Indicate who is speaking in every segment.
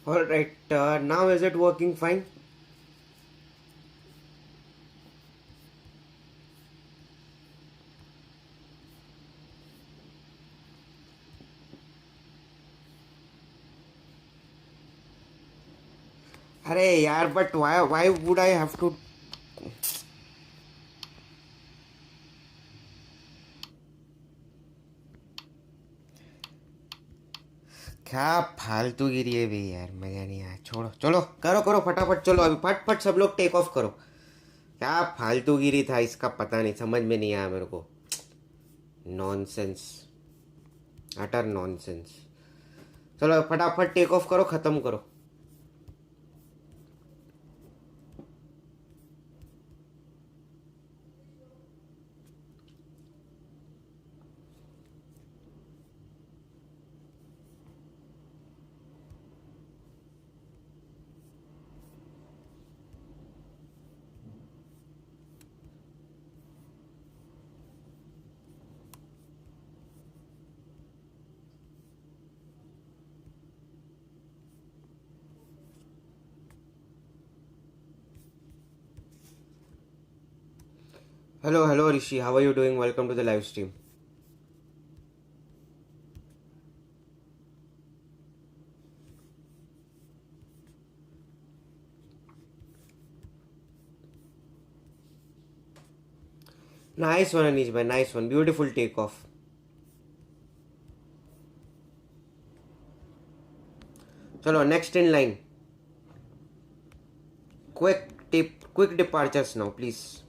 Speaker 1: Alright, now is it working fine? अरे यार, but why would I have to? क्या फालतूगिरी है भी यार, मजा नहीं आया। छोड़ो, चलो करो करो फटाफट, चलो अभी फट फट सब लोग टेक ऑफ करो। क्या फालतूगिरी था इसका, पता नहीं, समझ में नहीं आया मेरे को। Nonsense, utter nonsense. चलो फटाफट टेक ऑफ करो, खत्म करो। Hello Rishi, how are you doing? Welcome to the live stream. Nice one Anish bhai, nice one, beautiful takeoff. Chalo, next in line. Quick departures now, please.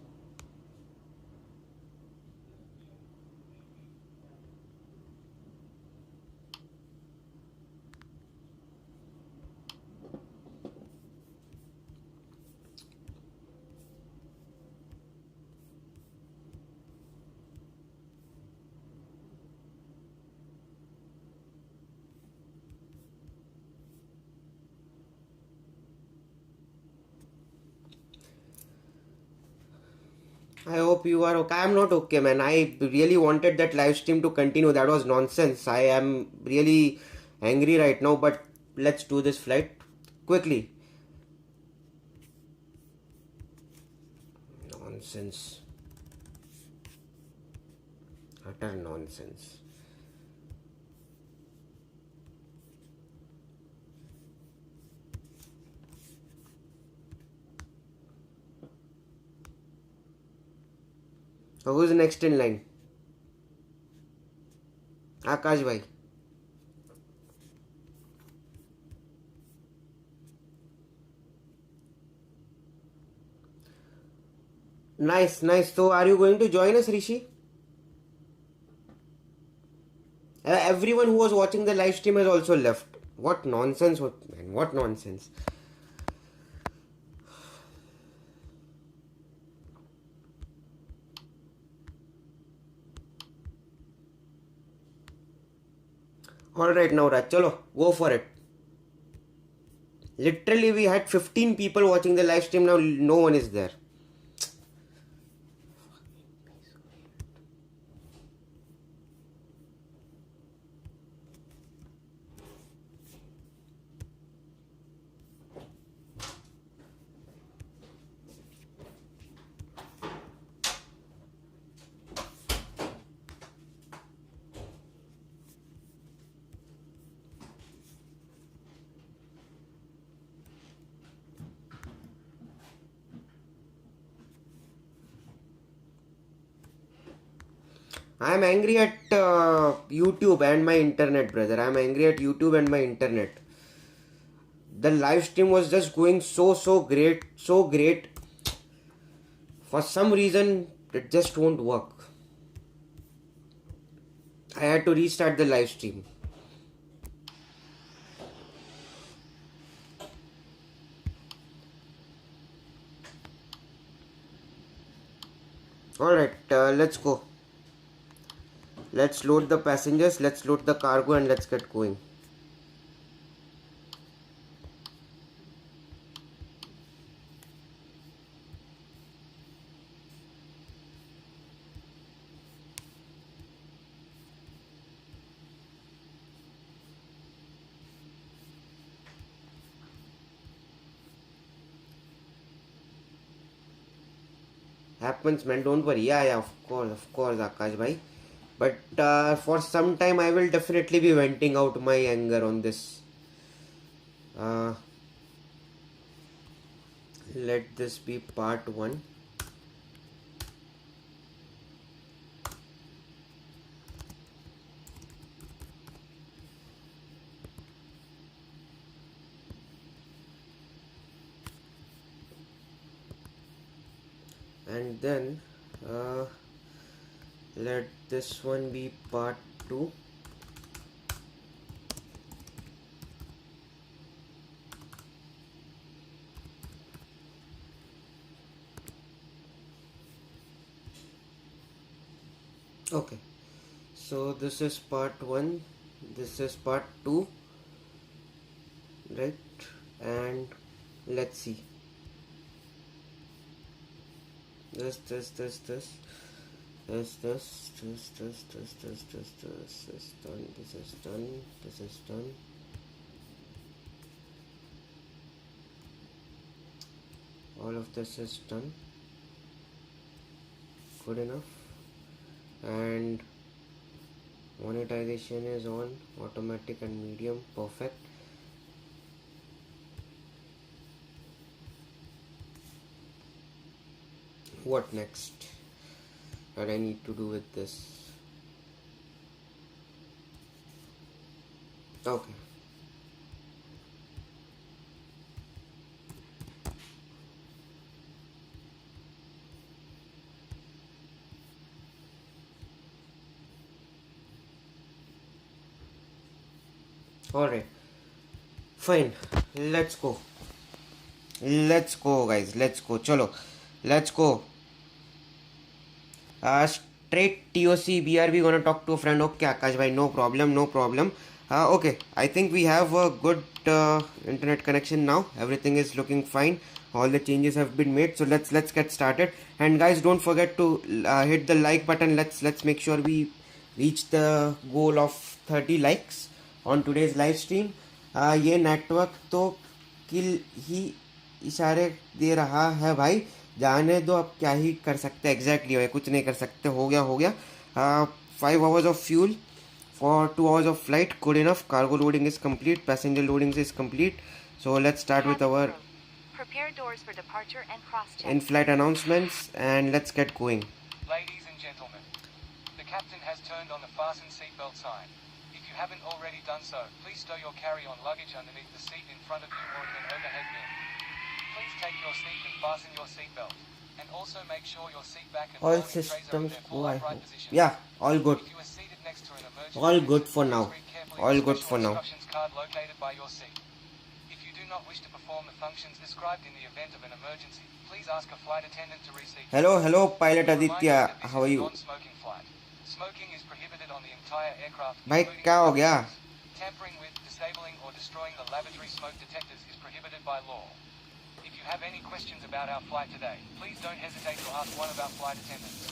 Speaker 1: I hope you are okay. I am not okay, man. I really wanted that live stream to continue. That was nonsense. I am really angry right now, but let's do this flight quickly. Nonsense. Utter nonsense. So who's next in line? Akash bhai. Nice, nice. So are you going to join us, Rishi? Everyone who was watching the live stream has also left. What nonsense, man, what nonsense. Alright now Raj, chalo, go for it. Literally we had 15 people watching the live stream, now no one is there. I am angry at YouTube and my internet, brother. I am angry at YouTube and my internet. The live stream was just going so great, so great. For some reason, it just won't work. I had to restart the live stream. Alright, let's go. Let's load the passengers, let's load the cargo, and let's get going. happens, man. Don't worry. Yeah, of course, Akash bhai. But for some time, I will definitely be venting out my anger on this. Uh, let this be part 1. And then let this one be part 2. Okay, so this is part 1, this is part 2, right? And let's see. This is done, this is done. All of this is done. Good enough. And monetization is on, automatic and medium, perfect. What next? What I need to do with this? Okay. Alright. Fine. Let's go. Let's go, guys. Let's go. Chalo. Let's go. Straight TOC BRB gonna talk to a friend. Okay, Akash bhai, no problem, no problem. Okay, I think we have a good internet connection now. Everything is looking fine. All the changes have been made. So let's get started. And guys, don't forget to hit the like button. Let's make sure we reach the goal of 30 likes on today's live stream. ये network तो किल ही इशारे दे रहा है भाई, जाने दो, अब क्या ही कर सकते हैं. एग्जैक्टली भाई, कुछ नहीं कर सकते. हो गया 5 hours of fuel for 2 hours of flight, good enough. Cargo loading is complete, passenger loading is complete. So let's start with our
Speaker 2: prepare doors for departure and cross-check.
Speaker 1: In-flight announcements, and let's get going.
Speaker 3: Ladies and gentlemen, the captain has turned on the fasten seatbelt sign. If you haven't already done so, please stow your carry-on luggage underneath the seat in front of you or in an overhead bin. Please take your seat and fasten your seatbelt. And also make sure your seat back and
Speaker 1: All
Speaker 3: folding trays are in
Speaker 1: systems
Speaker 3: their full
Speaker 1: go, I
Speaker 3: upright
Speaker 1: hope.
Speaker 3: position.
Speaker 1: Yeah, all good.
Speaker 3: If you are seated next to an emergency
Speaker 1: All good
Speaker 3: exit,
Speaker 1: for
Speaker 3: please
Speaker 1: now.
Speaker 3: read carefully
Speaker 1: All
Speaker 3: the
Speaker 1: good
Speaker 3: special
Speaker 1: for now.
Speaker 3: instructions card located by your seat. If you do not wish to perform the functions described in the event of an emergency, please ask a flight attendant to reseat you.
Speaker 1: Hello, Pilot
Speaker 3: Remind you
Speaker 1: Aditya.
Speaker 3: that this
Speaker 1: How are
Speaker 3: is a
Speaker 1: you?
Speaker 3: non-smoking flight. Smoking is prohibited on the entire aircraft.
Speaker 1: भाई
Speaker 3: including
Speaker 1: क्या हो
Speaker 3: the
Speaker 1: गया?
Speaker 3: cabins. Tampering with, disabling or destroying the lavatory smoke detectors is prohibited by law. If you have any questions about our flight today, please don't hesitate to ask one of our flight attendants.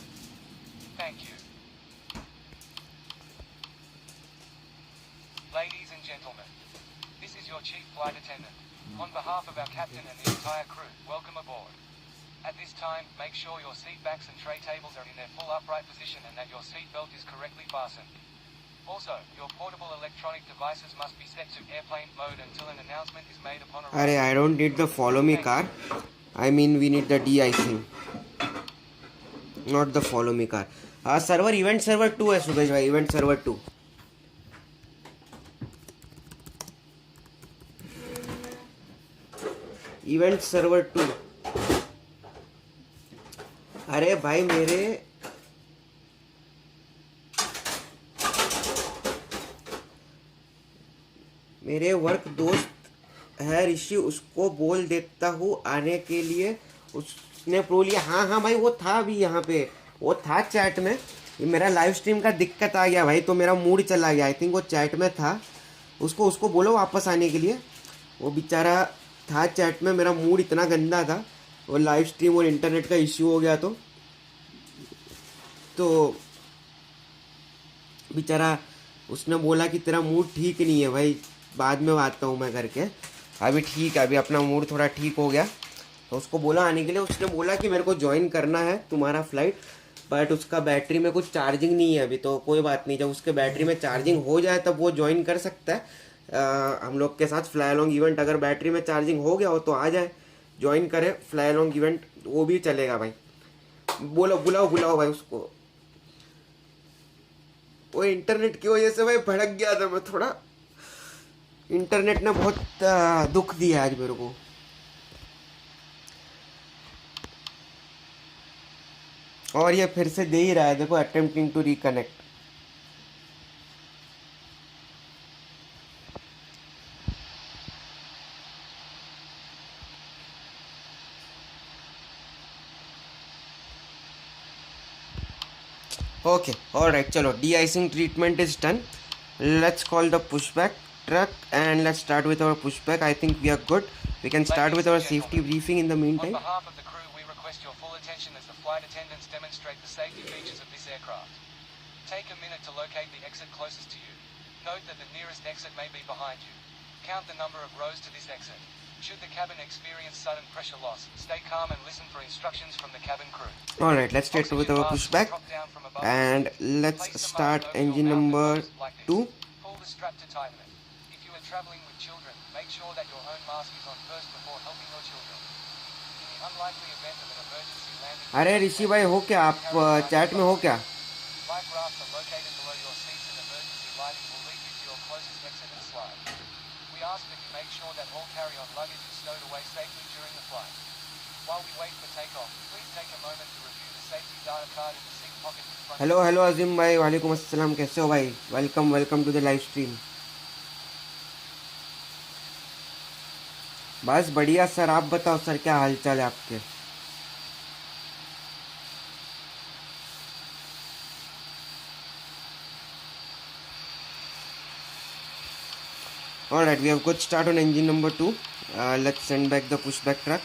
Speaker 3: Thank you. Ladies and gentlemen, this is your chief flight attendant. On behalf of our captain and the entire crew, welcome aboard. At this time, make sure your seat backs and tray tables are in their full upright position and that your seat belt is correctly fastened. Also, your portable electronic devices must be set to airplane mode until an announcement is made upon arrival.
Speaker 1: अरे I don't need the follow me car. I mean we need the de-icing, not the follow me car. Server event server 2 है सुबेश भाई, event server 2. Event server 2. अरे भाई मेरे work दोस्त है ऋषि, उसको बोल देता हूँ आने के लिए. उसने प्रो लिया. हाँ भाई, वो था अभी यहाँ पे, वो था चैट में. ये मेरा लाइव स्ट्रीम का दिक्कत आ गया भाई, तो मेरा मूड चला गया. आई थिंक वो चैट में था. उसको बोलो वापस आने के लिए. वो बेचारा था चैट में. मेरा मूड इतना गंदा था, वो लाइव स्ट्रीम और इंटरनेट का इश्यू हो गया तो बेचारा उसने बोला कि तेरा मूड ठीक नहीं है भाई, बाद में आता हूँ मैं करके. अभी ठीक है, अभी अपना मूड थोड़ा ठीक हो गया. तो उसको बोला आने के लिए, उसने बोला कि मेरे को ज्वाइन करना है तुम्हारा फ्लाइट, बट उसका बैटरी में कुछ चार्जिंग नहीं है अभी। तो कोई बात नहीं, जब उसके बैटरी में चार्जिंग हो जाए तब वो ज्वाइन कर सकता है हम लोग के साथ फ्लाई अलॉन्ग इवेंट। अगर बैटरी में चार्जिंग हो गया हो तो आ जाए, ज्वाइन करे फ्लाई अलॉन्ग इवेंट, वो भी चलेगा भाई। बोलो, बुलाओ बुलाओ भाई उसको। वो इंटरनेट की वजह से भाई भड़क गया था मैं थोड़ा, इंटरनेट ने बहुत दुख दिया आज मेरे को। और ये फिर से दे ही रहा है, देखो, attempting to reconnect. Okay, alright, chalo, de-icing treatment is done. Let's call the pushback truck and let's start with our pushback. I think we are good. We can start with our safety briefing in the
Speaker 3: On
Speaker 1: meantime.
Speaker 3: behalf of the crew, we request your full attention as the flight attendants demonstrate the safety features of this aircraft. Take a minute to locate the exit closest to you. Note that the nearest exit may be behind you. Count the number of rows to this exit. Should the cabin experience sudden pressure loss, stay calm and listen for instructions from the cabin crew.
Speaker 1: Alright, let's start with our pushback and let's start engine number 2.
Speaker 3: Pull the strap to tighten it. If you are traveling with children, make sure that your own mask is on first before helping your children. In the unlikely event of an emergency landing,
Speaker 1: अरे ऋषि भाई हो क्या आप? Chat में हो क्या?
Speaker 3: life rafts are located below your seats and emergency lighting will lead you to your closest exit and slide. We ask that you make sure that all carry-on luggage is stowed away safely during the flight. While we wait for takeoff, please take a moment to review the safety data card in the seat pocket in front of you.
Speaker 1: Hello Azeem भाई, वालेकुम अस्सलाम, कैसे हो भाई? Welcome to the live stream. बस बढ़िया sir, आप बताओ सर, क्या हालचाल है आपके? Alright, we have good start on engine number 2. Let's send back the pushback truck.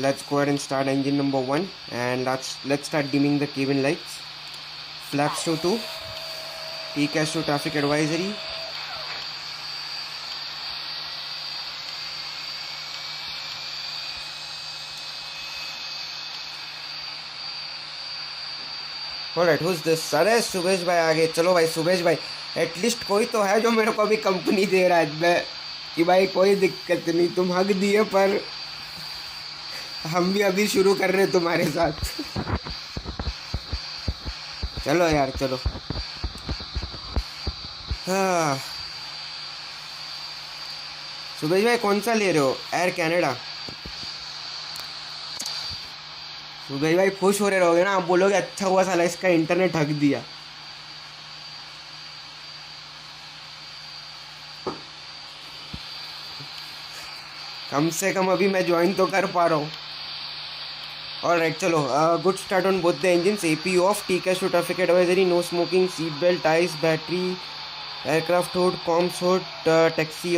Speaker 1: Let's go ahead and start engine number 1 and let's start dimming the cabin lights. Flaps to 2. TCAS to traffic advisory. Alright, who's this? अरे सुबेश भाई आ गए। चलो भाई सुबेश भाई, at least कोई तो है जो मेरे को अभी कंपनी दे रहा है कि भाई कोई दिक्कत नहीं, तुम हक दिए, पर हम भी अभी शुरू कर रहे हैं तुम्हारे साथ। चलो यार चलो। हाँ सुबेश भाई कौन सा ले रहे हो? Air Canada. सुबेश भाई खुश हो रहे रहोगे ना, आप बोलोगे अच्छा हुआ साला इसका इंटरनेट हक दिया। कम से कम अभी मैं ज्वाइन तो कर पा रहा हूँ। ऑलराइट चलो, good start on both the engines. AP off, TCAS to traffic advisory, no smoking, seat belt, ice, battery, aircraft hold, comms hold, taxi,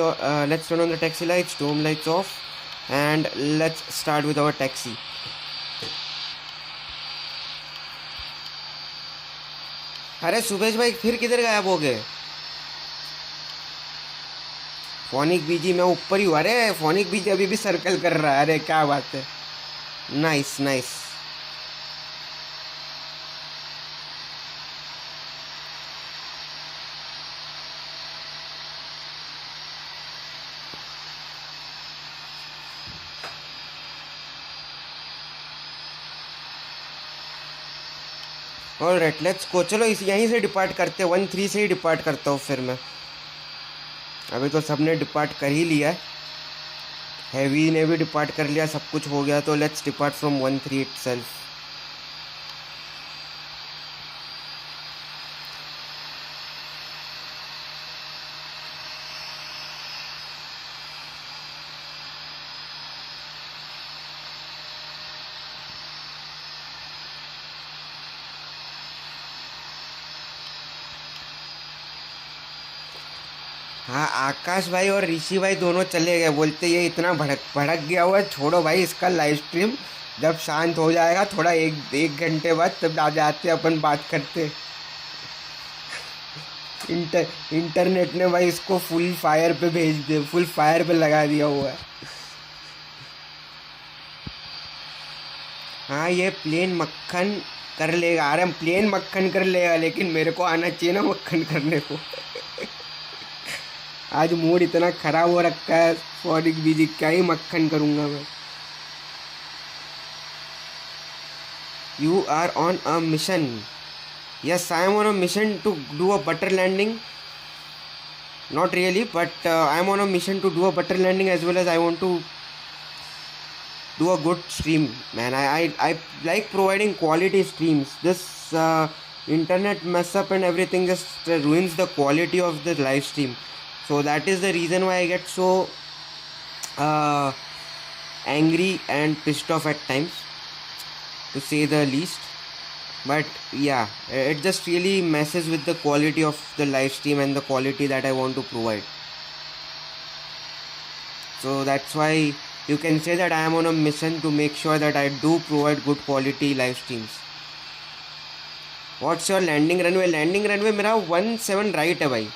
Speaker 1: let's turn on the taxi lights, dome lights off and let's start with our taxi. अरे सुबेश भाई फिर किधर गायब हो गए? Phonic बीजी मैं ऊपर ही हूँ। अरे फोनिक बीजी अभी भी सर्कल कर रहा है। अरे क्या बात है, nice nice. Alright let's go. चलो इस यहीं से डिपार्ट करते हैं, 1-3 से ही डिपार्ट करता हूँ फिर मैं। अभी तो सबने डिपार्ट कर ही लिया है, हैवी ने भी डिपार्ट कर लिया, सब कुछ हो गया, तो लेट्स डिपार्ट फ्रॉम 1-3 इटसेल्फ। हाँ आकाश भाई और ऋषि भाई दोनों चले गए, बोलते ये इतना भड़क गया हुआ है, छोड़ो भाई इसका लाइव स्ट्रीम, जब शांत हो जाएगा थोड़ा एक घंटे बाद तब आ जाते अपन बात करते। इंटरनेट ने भाई इसको फुल फायर पे भेज दे, फुल फायर पे लगा दिया हुआ है। हाँ ये प्लेन मक्खन कर लेगा, अरे प्लेन मक्खन कर लेगा, लेकिन मेरे को आना चाहिए ना मक्खन करने को। आज मूड इतना खराब हो रखा है, सॉरी बीजी, क्या ही मक्खन करूँगा मैं। You are on a mission. Yes, I am on a mission to do a butter landing. Not really, but I am on a mission to do a butter landing, as well as I want to do a good stream, man. I like providing quality streams. This internet mess up and everything just ruins the quality of the live stream. So that is the reason why I get so angry and pissed off at times, to say the least. But yeah, it just really messes with the quality of the live stream and the quality that I want to provide. So that's why you can say that I am on a mission to make sure that I do provide good quality live streams. What's your landing runway? Landing runway मेरा 17 right है भाई.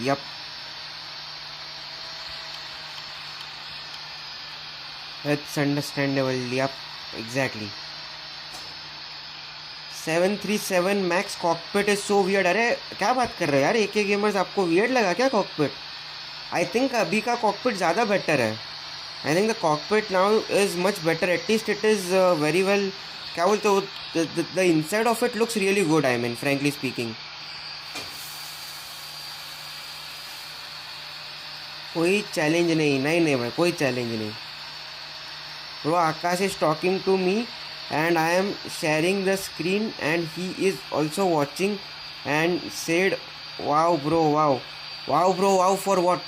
Speaker 1: Yup. It's understandable. Yup. Exactly. 737 Max cockpit is so weird. अरे क्या बात कर रहे हो यार, AK गेमर्स, आपको weird लगा क्या cockpit? I think अभी का cockpit ज़्यादा better है. I think the cockpit now is much better. At least it is very well. क्या बोलते हो? The inside of it looks really good. I mean, frankly speaking. कोई चैलेंज नहीं, नहीं भाई, कोई चैलेंज नहीं bro. Akash is talking to me and I am sharing the screen and he is also watching and said wow bro, wow wow bro, wow for what?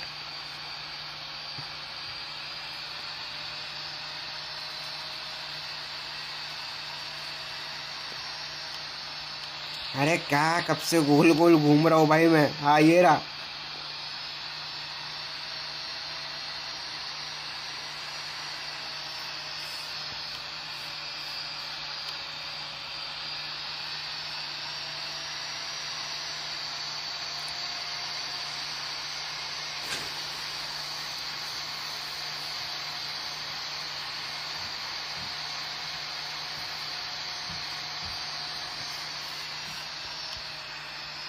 Speaker 1: अरे क्या कब से गोल गोल घूम रहा हूँ भाई मैं. हाँ ये रहा.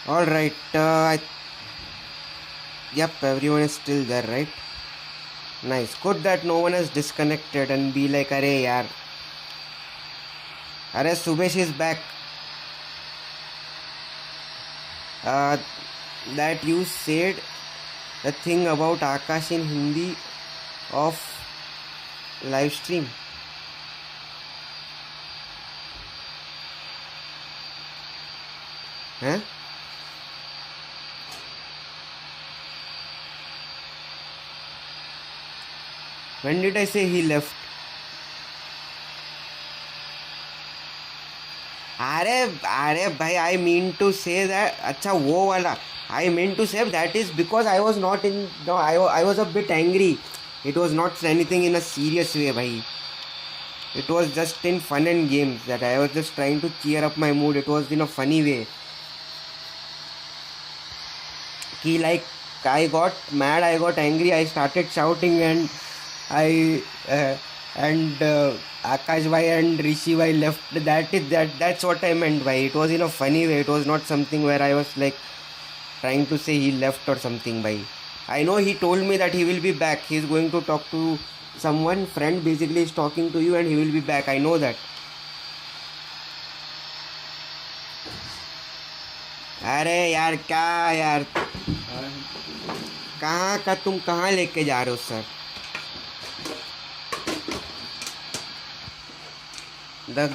Speaker 1: All right, yep, everyone is still there, right? Nice. Good that no one has disconnected and be like, अरे यार, अरे Subesh is back. That you said the thing about Akash in Hindi of live stream. Huh? When did I say he left? अरे भाई, I mean to say that, अच्छा वो वाला, I mean to say that is because I was not in, no, I was a bit angry. It was not anything in a serious way भाई. It was just in fun and games that I was just trying to cheer up my mood. It was in a funny way. He like, I got mad, I got angry, I started shouting and Akash bhai and Rishi bhai left. That's what I meant bhai. It was in a funny way. It was not something where I was like trying to say he left or something bhai. I know he told me that he will be back. He is going to talk to someone. Friend basically is talking to you and he will be back. I know that. अरे यार क्या यार, कहाँ का तुम कहाँ लेके जा रहे हो sir? The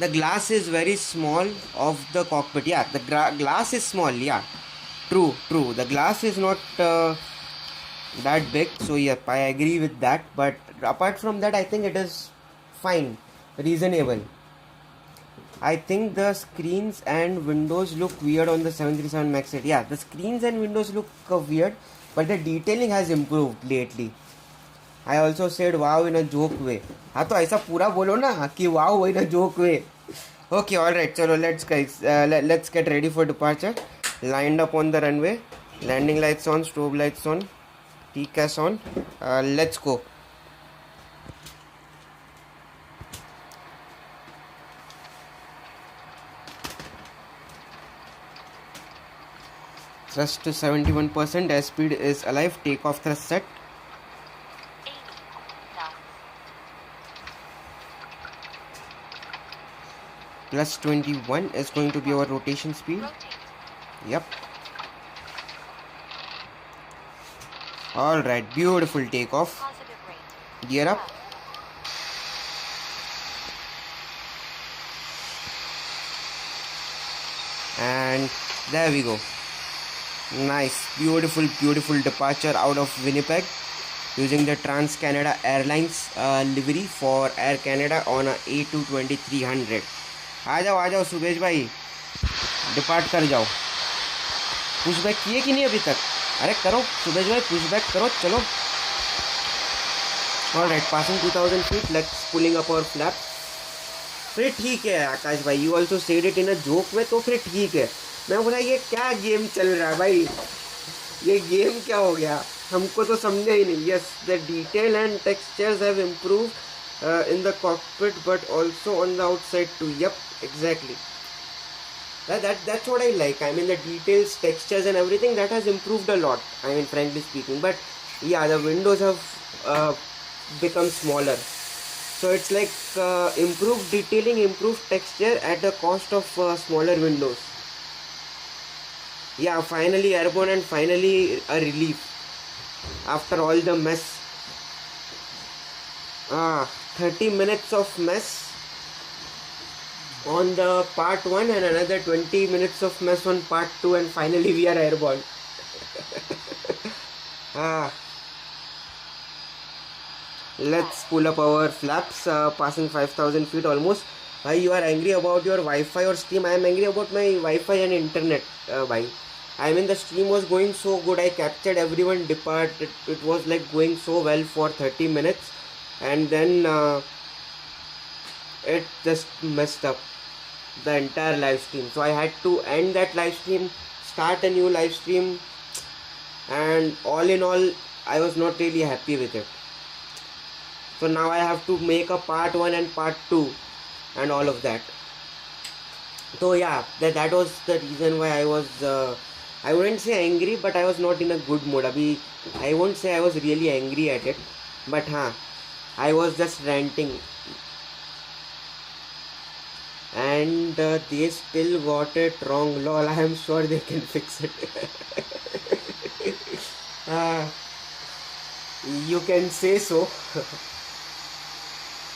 Speaker 1: glass is very small of the cockpit. Yeah, the glass is small. Yeah, true. The glass is not that big. So yeah, I agree with that. But apart from that, I think it is fine, reasonable. I think the screens and windows look weird on the 737 Max 8. Yeah, the screens and windows look weird, but the detailing has improved lately. I also said wow in a joke way. हाँ तो ऐसा पूरा बोलो ना कि wow in a joke way. Okay, all right. चलो let's get ready for departure. lined up on the runway. Landing lights on, strobe lights on, TCAS on. Let's go. Thrust to 71%, airspeed is alive, takeoff thrust set.
Speaker 2: 80 knots.
Speaker 1: Plus 21 is going to be our rotation speed.
Speaker 2: Rotate.
Speaker 1: Yep. Alright, beautiful takeoff.
Speaker 2: Positive rate.
Speaker 1: Gear up. And there we go. Nice, beautiful departure out of Winnipeg using the Trans Canada Airlines livery for Air Canada on a A220-300. आ जाओ सुबेश भाई, depart कर जाओ. Pushback किए कि नहीं अभी तक? अरे करो सुबेश भाई, पुशबैक करो, चलो. Alright, passing 2000 feet, let's pulling up our flap. फिर ठीक है आकाश भाई, you also said it in a joke में, तो फिर ठीक है. मैं बोला ये क्या गेम चल रहा है भाई, ये गेम क्या हो गया, हमको तो समझा ही नहीं. Yes, the detail and textures have improve in the cockpit but also on the outside too. Yep, exactly. That's what I like. I mean, the details, textures and everything, that has improved a lot, I mean, frankly speaking. But yeah, the windows have become smaller, so it's like improved detailing, improved texture at the cost of smaller windows. Yeah, finally airborne and finally a relief after all the mess. 30 minutes of mess on the part 1 and another 20 minutes of mess on part 2, and finally we are airborne. Let's pull up our flaps, passing 5000 feet almost. Bhai, you are angry about your Wi-Fi or stream. I am angry about my Wi-Fi and internet. Bhai, I mean, the stream was going so good, I captured everyone depart. It was like going so well for 30 minutes. And then it just messed up the entire live stream, so I had to end that live stream, start a new live stream, and all in all I was not really happy with it. So now I have to make a part 1 and part 2 and all of that. So yeah, that was the reason why I was I wouldn't say angry, but I was not in a good mood. I won't say I was really angry at it, but I was just ranting, and they still got it wrong. Lol, I am sure they can fix it. You can say so.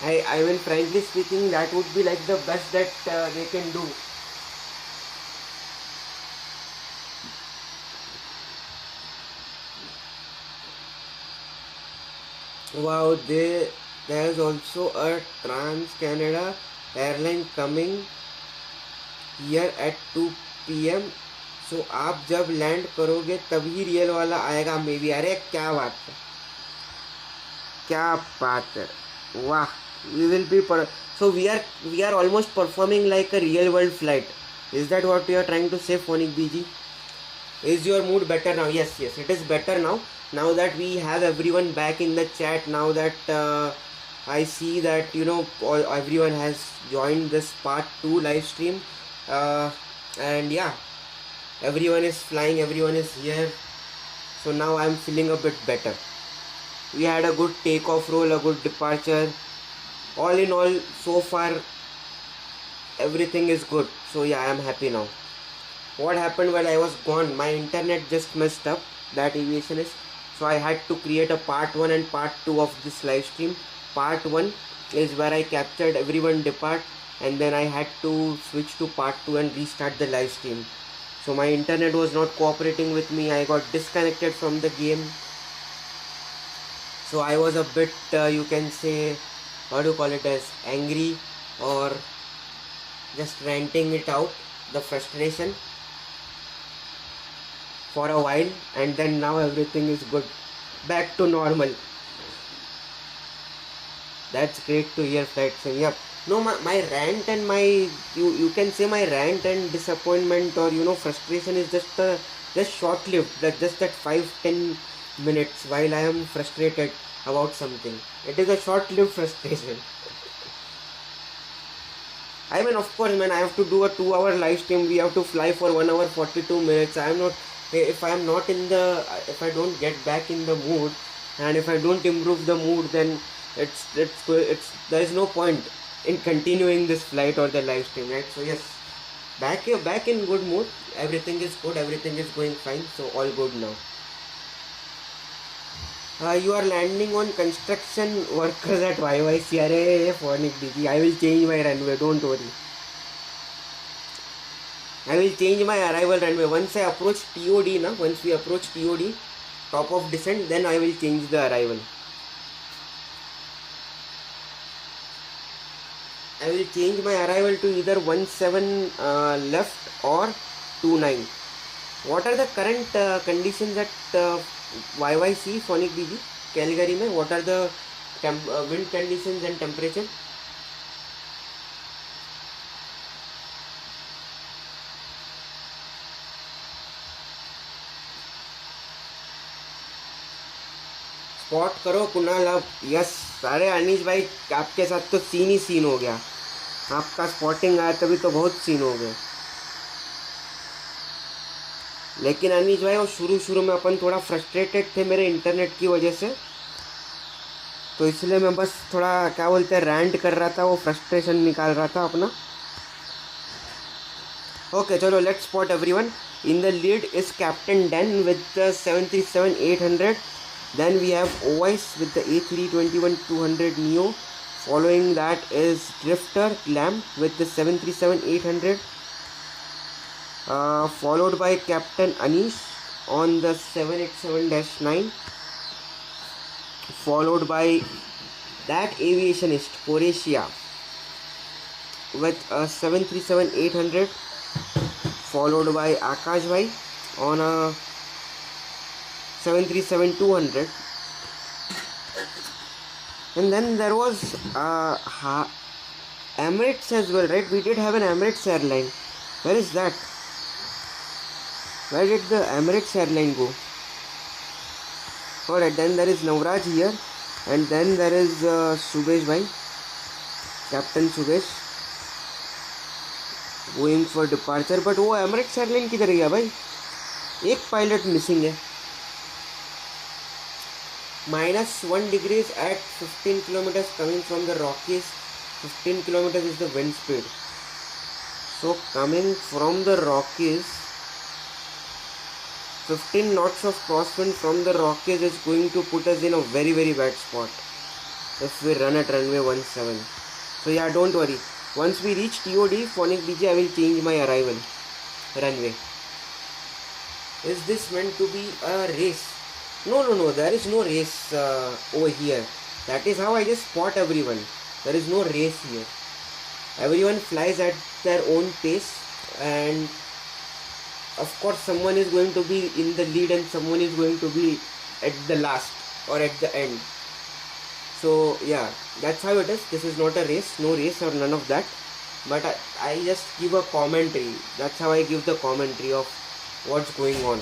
Speaker 1: I mean, frankly speaking, that would be like the best that they can do. Wow, there's also a Trans Canada airline coming here at 2 PM. So आप जब land करोगे तभी real वाला आएगा may be. अरे क्या बात है, क्या बात है, वाह. We will be so we are almost performing like a real world flight. Is that what you are trying to say, Phonic BG? Is your mood better now? Yes, it is better now. Now that we have everyone back in the chat, now that I see that everyone has joined this part 2 live stream, and yeah, everyone is flying, everyone is here, so now I'm feeling a bit better. We had a good takeoff roll, a good departure. All in all, so far everything is good, so yeah, I am happy now. What happened while I was gone, my internet just messed up, that aviation is. So I had to create a part 1 and part 2 of this live stream. Part 1 is where I captured everyone depart, and then I had to switch to part 2 and restart the live stream. So my internet was not cooperating with me, I got disconnected from the game. So I was a bit, you can say, what do you call it as, angry, or just ranting it out, the frustration for a while, and then now everything is good, back to normal. That's great to hear, Flight Sim. Yep, No, my rant and my you can say my rant and disappointment or frustration is just short lived. Just that 5-10 minutes while I am frustrated about something. It is a short lived frustration. I mean, of course, man, I have to do a 2-hour live stream. We have to fly for 1 hour 42 minutes. If I am not in the, if I don't get back in the mood, and if I don't improve the mood, then there is no point in continuing this flight or the live stream, right? So yes, back in good mood. Everything is good. Everything is going fine. So all good now. You are landing on construction workers at YYC. Arey, Phonic DG. I will change my runway. Don't worry. I will change my arrival runway. Once I approach TOD, once we approach TOD, top of descent, then I will change the arrival. I will change my arrival to either 17 left or 29. What are the current conditions at YYC, Phonic DG, Calgary में? What are the wind conditions and temperature? Spot करो कुणाल अब. Yes, अरे अनीश भाई आपके साथ तो scene ही scene हो गया. आपका स्पॉटिंग आया तभी तो बहुत सीन हो गए. लेकिन अनीश भाई वो शुरू में अपन थोड़ा फ्रस्ट्रेटेड थे मेरे इंटरनेट की वजह से, तो इसलिए मैं बस थोड़ा क्या बोलते हैं रैंट कर रहा था, वो फ्रस्ट्रेशन निकाल रहा था अपना. ओके चलो, let's spot everyone. In the lead is captain Dan with the 737-800. Then we have OIS with the A320-200 Neo. Following that is Drifter Lamb with the 737-800. Followed by Captain Anish on the 787-9. Followed by that aviationist Croatia with a 737-800. Followed by Akash Bhai on a 737-200. And then there was Emirates as well, right? We did have an Emirates airline. Where is that? Where did the Emirates airline go? Alright, then there is Navraj here, and then there is Subesh bhai, Captain Subesh, going for departure. But वो Emirates airline किधर गया भाई? एक pilot missing है. -1 degrees at 15 kilometers coming from the Rockies. 15 kilometers is the wind speed. So coming from the Rockies, 15 knots of crosswind from the Rockies is going to put us in a very very bad spot if we run at runway 17. So yeah, don't worry. Once we reach TOD, Phonic DJ, I will change my arrival runway. Is this meant to be a race? No, there is no race over here. That is how I just spot everyone. There is no race here. Everyone flies at their own pace, and of course someone is going to be in the lead and someone is going to be at the last or at the end. So yeah, that's how it is. This is not a race, no race or none of that. But I just give a commentary. That's how I give the commentary of what's going on.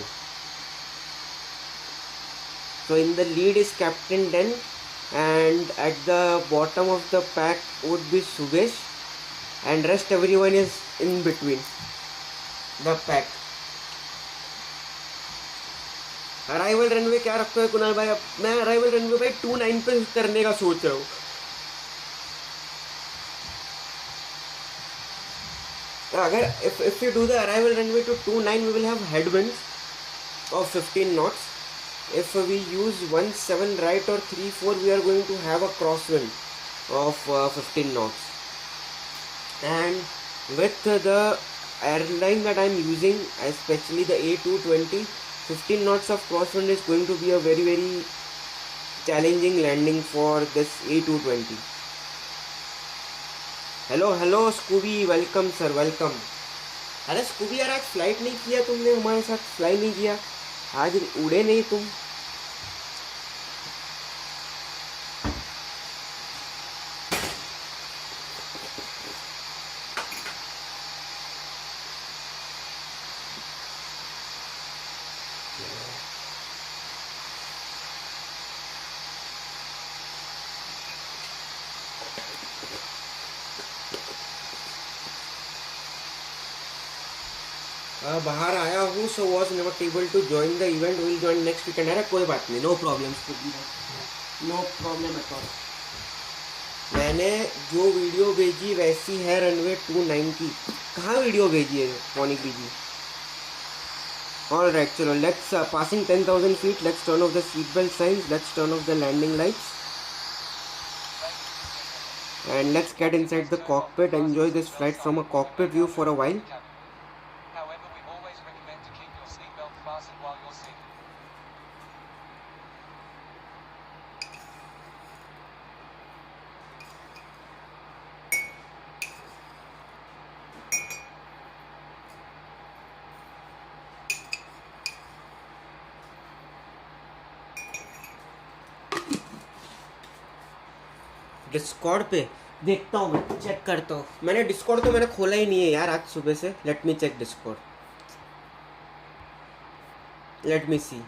Speaker 1: So in the lead is Captain Den, and at the bottom of the pack would be Subesh, and rest everyone is in between the pack. Arrival runway क्या रखते हैं कुणाल भाई? अब मैं arrival runway भाई 29 पे करने का सोच रहा हूँ. अगर if you do the arrival runway to 29, we will have headwinds of 15 knots. If we use 17 right or 34, we are going to have a crosswind of 15 knots. And with the airline that I am using, especially the A220, 15 knots of crosswind is going to be a very very challenging landing for this A220. Hello Scooby, welcome sir, welcome. अरे Scooby यार, आज flight नहीं किया तुमने हमारे साथ, fly नहीं किया आज, उड़े नहीं तुम. बाहर आया हूँ, so was not able to join the event, will join next weekend. अरे कोई बात नहीं, no problem, no problem at all. मैंने जो वीडियो भेजी वैसी है रनवे 29 की। कहाँ वीडियो भेजी है फोनिक बीजी? ऑल राइट, चलो let's passing 10,000 feet, let's turn off the seat belt signs, let's turn off the landing lights and let's get inside the cockpit, enjoy this flight from a cockpit view for a while.
Speaker 3: However, we always recommend to keep your seatbelt fastened while you're seated.
Speaker 1: Discord पे देखता हूँ, मैं check करता हूँ। मैंने Discord तो मैंने खोला ही नहीं है यार आज सुबह से। Let me check Discord, let me see.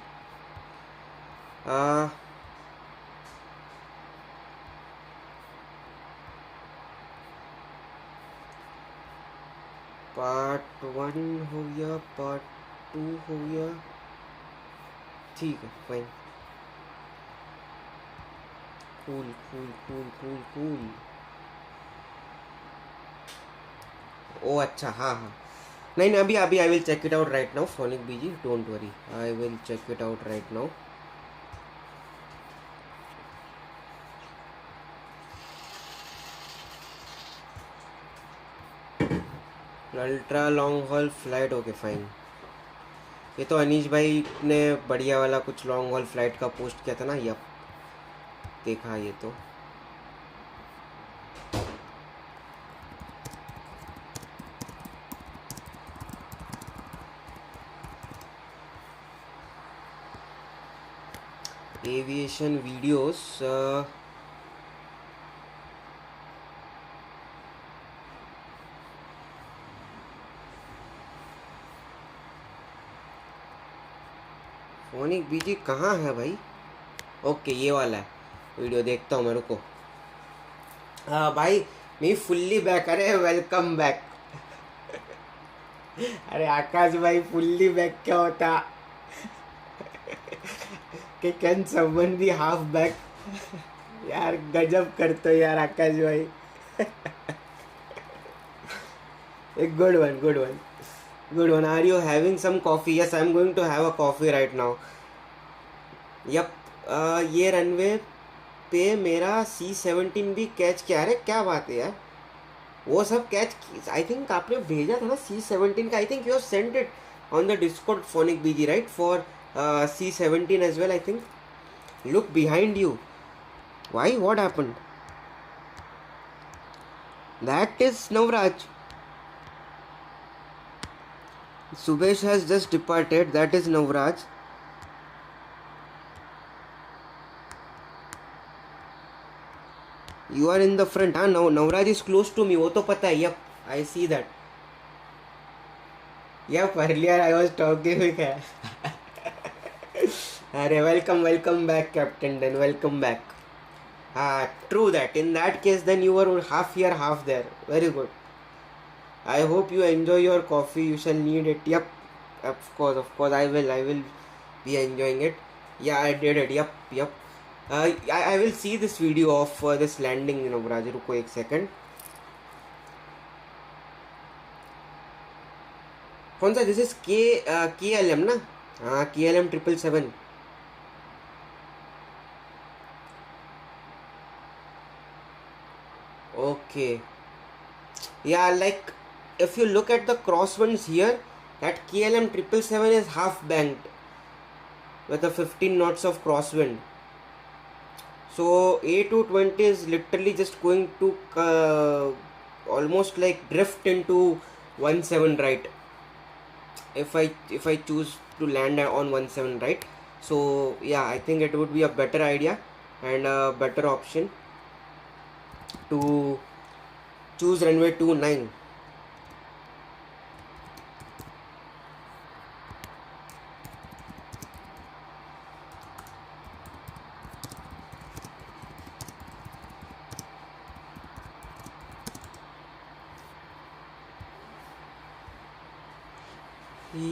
Speaker 1: Part 1 हो गया, पार्ट 2 हो गया, ठीक है fine. Cool cool cool cool cool. ओ अच्छा, हाँ हाँ, नहीं नहीं, अभी अभी I will check it out right now phonic BG, don't worry, I will check it out right now. Ultra long haul flight, okay fine. ये तो अनीश भाई ने बढ़िया वाला कुछ लॉन्ग हॉल फ्लाइट का पोस्ट किया था ना, यप देखा ये तो। एविएशन वीडियोस, फोनिक बीजी कहाँ है भाई? ओके ये वाला है वीडियो, देखता हूँ मेरे को। हाँ भाई, मी फुल्ली बैक। अरे वेलकम बैक। अरे आकाश भाई, फुल्ली बैक क्या होता? कि can someone be half back? यार गजब करते हो यार आकाश भाई। एक good one, good one, good one. Are you having some coffee? Yes, I am going to have a coffee right now. Yup, ये रनवे पे मेरा C-17 भी कैच किया। अरे क्या बात है यार, वो सब कैच। आई थिंक आपने भेजा था ना C-17 का, I think you sent it on the Discord Phonic BG right, for C-17 as well I think. Look behind you, why, what happened? That is Navraj. Subesh has just departed, that is Navraj. You are in the front, हाँ। Navraj is close to me, वो तो पता है। Yep, I see that. Yep, earlier I was talking with her. अरे welcome back Captain, then welcome back. True that. In that case then you were half here, half there. Very good. I hope you enjoy your coffee. You shall need it. Yep, of course. I will be enjoying it. Yeah, I did it. Yep. I will see this video of this landing. You know, Raj, रुको एक second. कौन सा? This is KLM ना? हाँ, KLM 777. Okay. Yeah, like if you look at the crosswinds here, that KLM 777 is half banked with a 15 knots of crosswind. So A220 is literally just going to almost like drift into 17 right. If I choose to land on 17 right, so yeah, I think it would be a better idea and a better option to choose runway 29.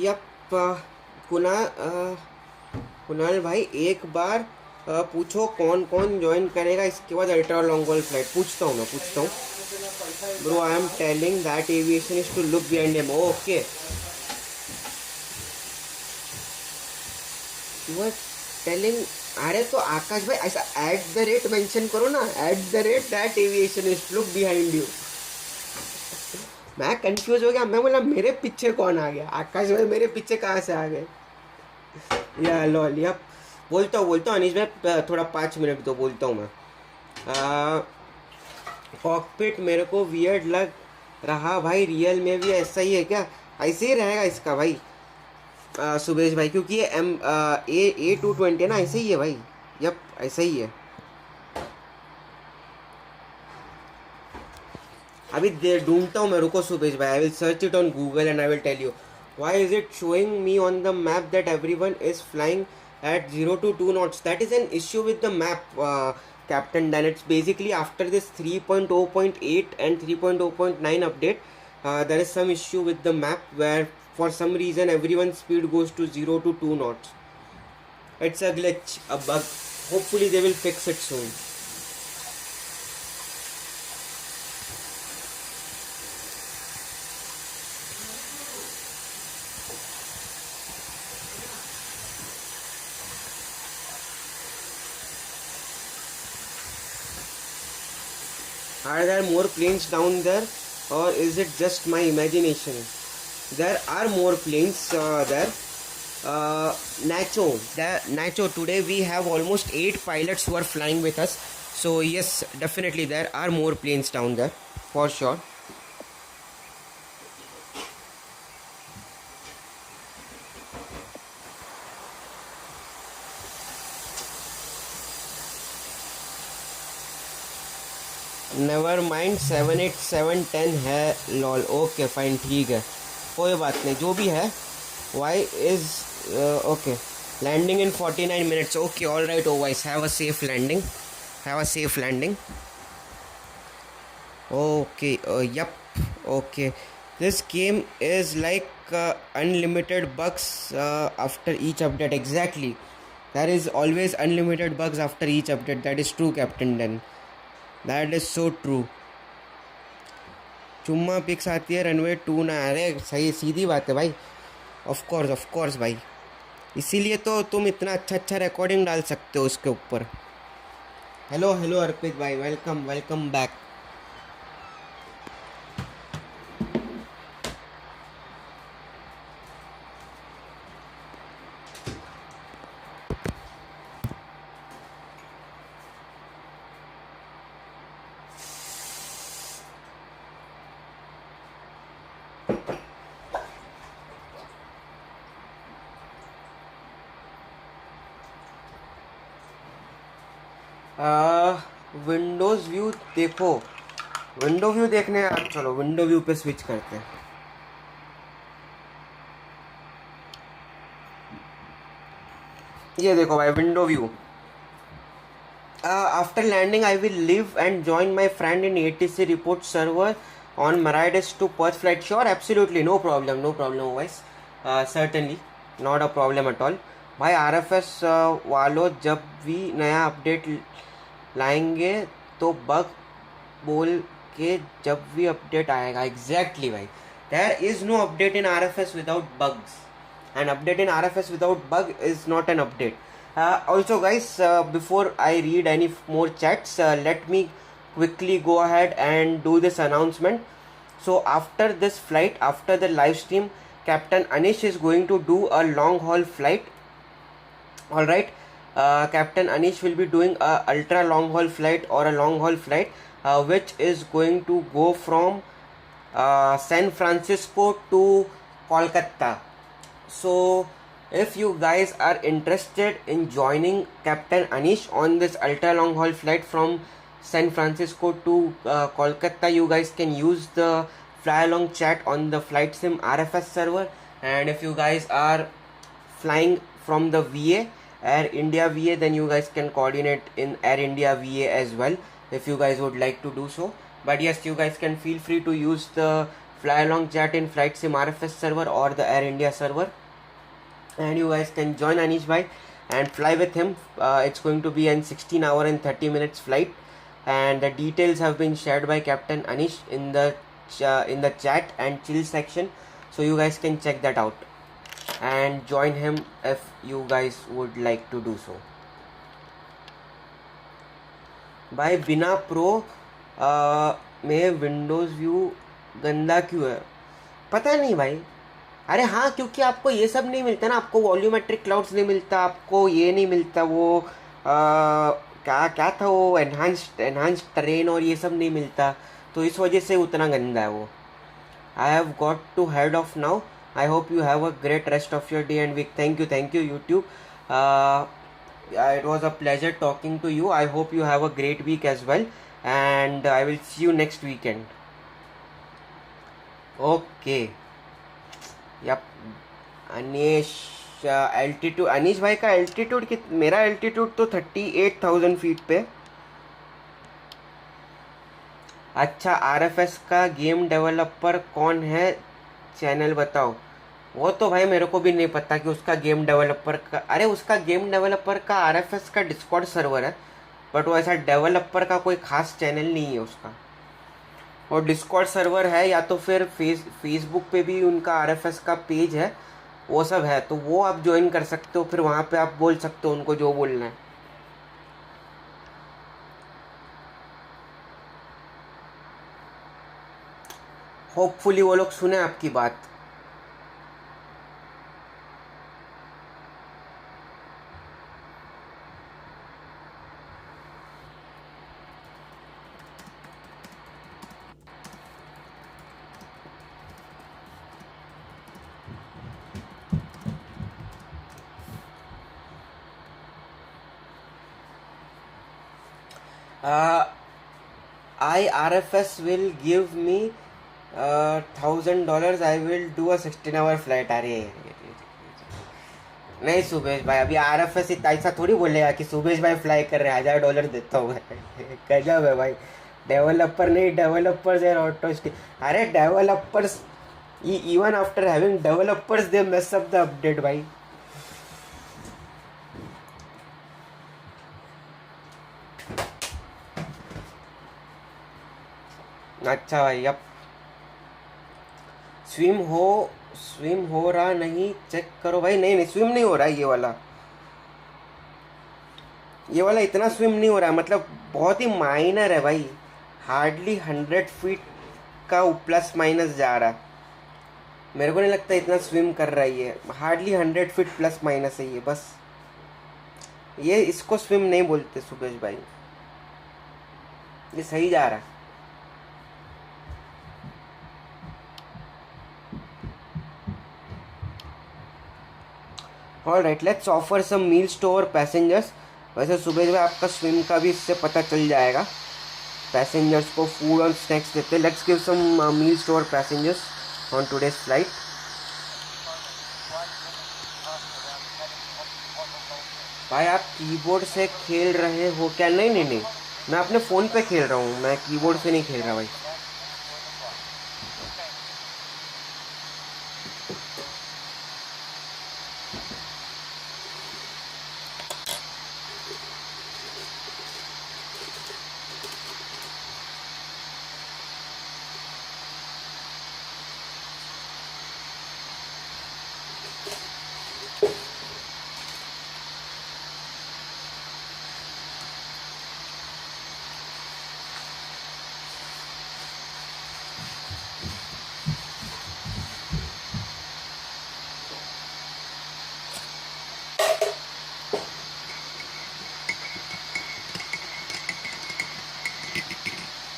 Speaker 1: Yup Kunal भाई एक बार पूछो कौन कौन join करेगा, इसके बाद ultra long haul flight पूछता हूँ bro. I am telling that aviation is to look behind him. Okay you are telling. अरे तो आकाश भाई ऐसा @ मेंशन करो ना, @ that aviation is to look behind you. मैं कंफ्यूज हो गया, मैं बोला मेरे पीछे कौन आ गया, आकाश भाई मेरे पीछे कहाँ से आ गए। या लॉल या बोलता हूँ अनीश भाई थोड़ा 5 मिनट तो बोलता हूँ मैं। कॉकपिट मेरे को वियर्ड लग रहा भाई, रियल में भी ऐसा ही है क्या? ऐसे ही रहेगा इसका भाई सुबेश भाई, क्योंकि ये A220 है ना, ऐसे ही है भाई। यप ऐसा ही है। अभी ढूंढता हूँ मैं, रुको सुबेश भाई, I will search it on Google and I will tell you why is it showing me on the map that everyone is flying at 0 to 2 knots. That is an issue with the map, Captain Dan. It's basically after this 3.0.8 and 3.0.9 update, there is some issue with the map where for some reason everyone's speed goes to 0 to 2 knots. It's a glitch, a bug. Hopefully they will fix it soon. Are there more planes down there, or is it just my imagination? There are more planes there. Nacho, today we have almost 8 pilots who are flying with us. So yes, definitely there are more planes down there, for sure. Never mind 7, 8, 7, 10 है lol. Okay fine, ठीक है, कोई बात नहीं, जो भी है। Y is okay landing in 49 minutes. Okay all right Owais, have a safe landing. Okay yup okay, this game is like unlimited bugs after each update. Exactly, there is always unlimited bugs after each update. That is true captain Dan, that is so true. चुम्मा pics आती है runway 2 ना। अरे सही, सीधी बात है भाई, of course भाई, इसीलिए तो तुम इतना अच्छा रिकॉर्डिंग डाल सकते हो उसके ऊपर। हेलो अर्पित भाई, वेलकम बैक। विंडोज़ व्यू देखो, विंडो व्यू देखने चलो विंडो व्यू पे स्विच करते हैं। ये देखो भाई window view. After landing I will leave and join my friend in ATC report server on मराइडस to Perth flight. Sure, absolutely, no problem वाइस, certainly not a problem at all भाई। RFS वालों जब भी नया अपडेट लाएंगे तो bug बोल के जब भी अपडेट आएगा। एग्जैक्टली भाई, there is no update in RFS without bugs, an update in RFS without bug is not an update. Also guys, before I read any more chats, let me quickly go ahead and do this announcement. So after this flight, after the live stream, Captain Anish is going to do a long haul flight. All right, Captain Anish will be doing a ultra long haul flight or a long haul flight which is going to go from San Francisco to Kolkata. So if you guys are interested in joining Captain Anish on this ultra long haul flight from San Francisco to Kolkata, you guys can use the fly along chat on the flight sim RFS server. And if you guys are flying from the VA, Air India VA, then you guys can coordinate in Air India VA as well if you guys would like to do so. But yes, you guys can feel free to use the fly along chat in Flight Sim RFS server or the Air India server, and you guys can join Anish bhai and fly with him. It's going to be an 16 hour and 30 minutes flight, and the details have been shared by Captain Anish in the chat and chill section, so you guys can check that out and join him if you guys would like to do so. भाई बिना pro में Windows view गंदा क्यों है? पता नहीं भाई. अरे हाँ, क्योंकि आपको ये सब नहीं मिलता ना. आपको वॉल्यूमेट्रिक क्लाउड्स नहीं मिलता, आपको ये नहीं मिलता, वो क्या क्या था वो, एनहांस्ड टरेन और ये सब नहीं मिलता, तो इस वजह से उतना गंदा है वो. I have got to head off now. I hope you have a great rest of your day and week. Thank you YouTube. It was a pleasure talking to you. I hope you have a great week as well, and I will see you next weekend. Okay. Yep. Anish altitude. Anish भाई का altitude मेरा altitude तो 38,000 feet पे. अच्छा, RFS का game developer कौन है, channel बताओ. वो तो भाई मेरे को भी नहीं पता कि उसका गेम डेवलपर का. अरे उसका गेम डेवलपर का RFS का डिस्कॉर्ड सर्वर है, बट वो ऐसा डेवलपर का कोई खास चैनल नहीं है उसका. और डिस्कॉर्ड सर्वर है, या तो फिर फेसबुक पे भी उनका RFS का पेज है, वो सब है, तो वो आप ज्वाइन कर सकते हो. फिर वहाँ पे आप बोल सकते हो उनको जो बोलना है. होपफुली वो लोग सुने आपकी बात. RFS will give me $1,000. I will do a 16-hour flight. अरे नहीं सुबेश भाई, अभी RFS इतना ऐसा थोड़ी बोलेगा कि सुबेश भाई फ्लाई कर रहे हैं, $1,000 देता हूँ. गजब है भाई. डेवलपर नहीं, डेवलपर्स एंड ऑटो. अरे developers, even after having developers they mess up the update भाई. अच्छा भाई. अब स्विम हो रहा नहीं, चेक करो भाई. नहीं स्विम नहीं हो रहा है ये वाला इतना स्विम नहीं हो रहा है. मतलब बहुत ही माइनर है भाई. हार्डली 100 फीट का प्लस माइनस जा रहा है. मेरे को नहीं लगता इतना स्विम कर रहा है ये. हार्डली 100 फीट प्लस माइनस है ये बस. ये इसको स्विम नहीं बोलते सुबेश भाई, ये सही जा रहा है. Alright, let's offer some meals to our passengers. वैसे सुबह में आपका स्विम का भी इससे पता चल जाएगा. पैसेंजर्स को फूड और स्नैक्स देते. Let's give some meals to our passengers on today's flight. भाई आप कीबोर्ड से खेल रहे हो क्या? नहीं, मैं अपने फ़ोन पे खेल रहा हूँ, मैं कीबोर्ड से नहीं खेल रहा भाई.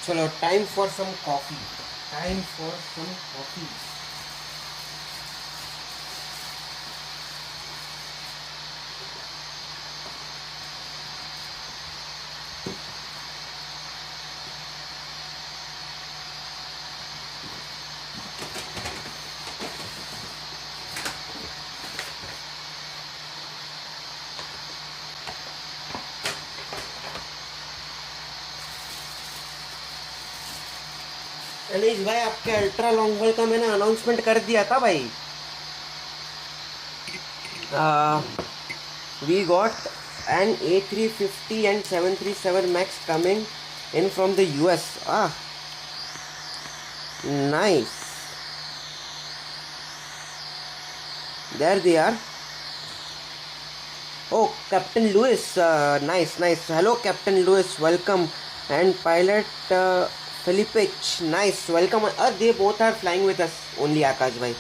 Speaker 1: चलो, time for some coffee. Anish भाई आपके अल्ट्रा लॉन्ग हॉल का मैंने अनाउंसमेंट कर दिया था भाई. We got an A350 and 737 Max coming in from the US. Ah, nice. There they are. Oh, Captain Lewis. Nice, nice. Hello, Captain Lewis. Welcome. And pilot Filipich. Nice. Welcome. They both are flying with us. Only Akash bhai.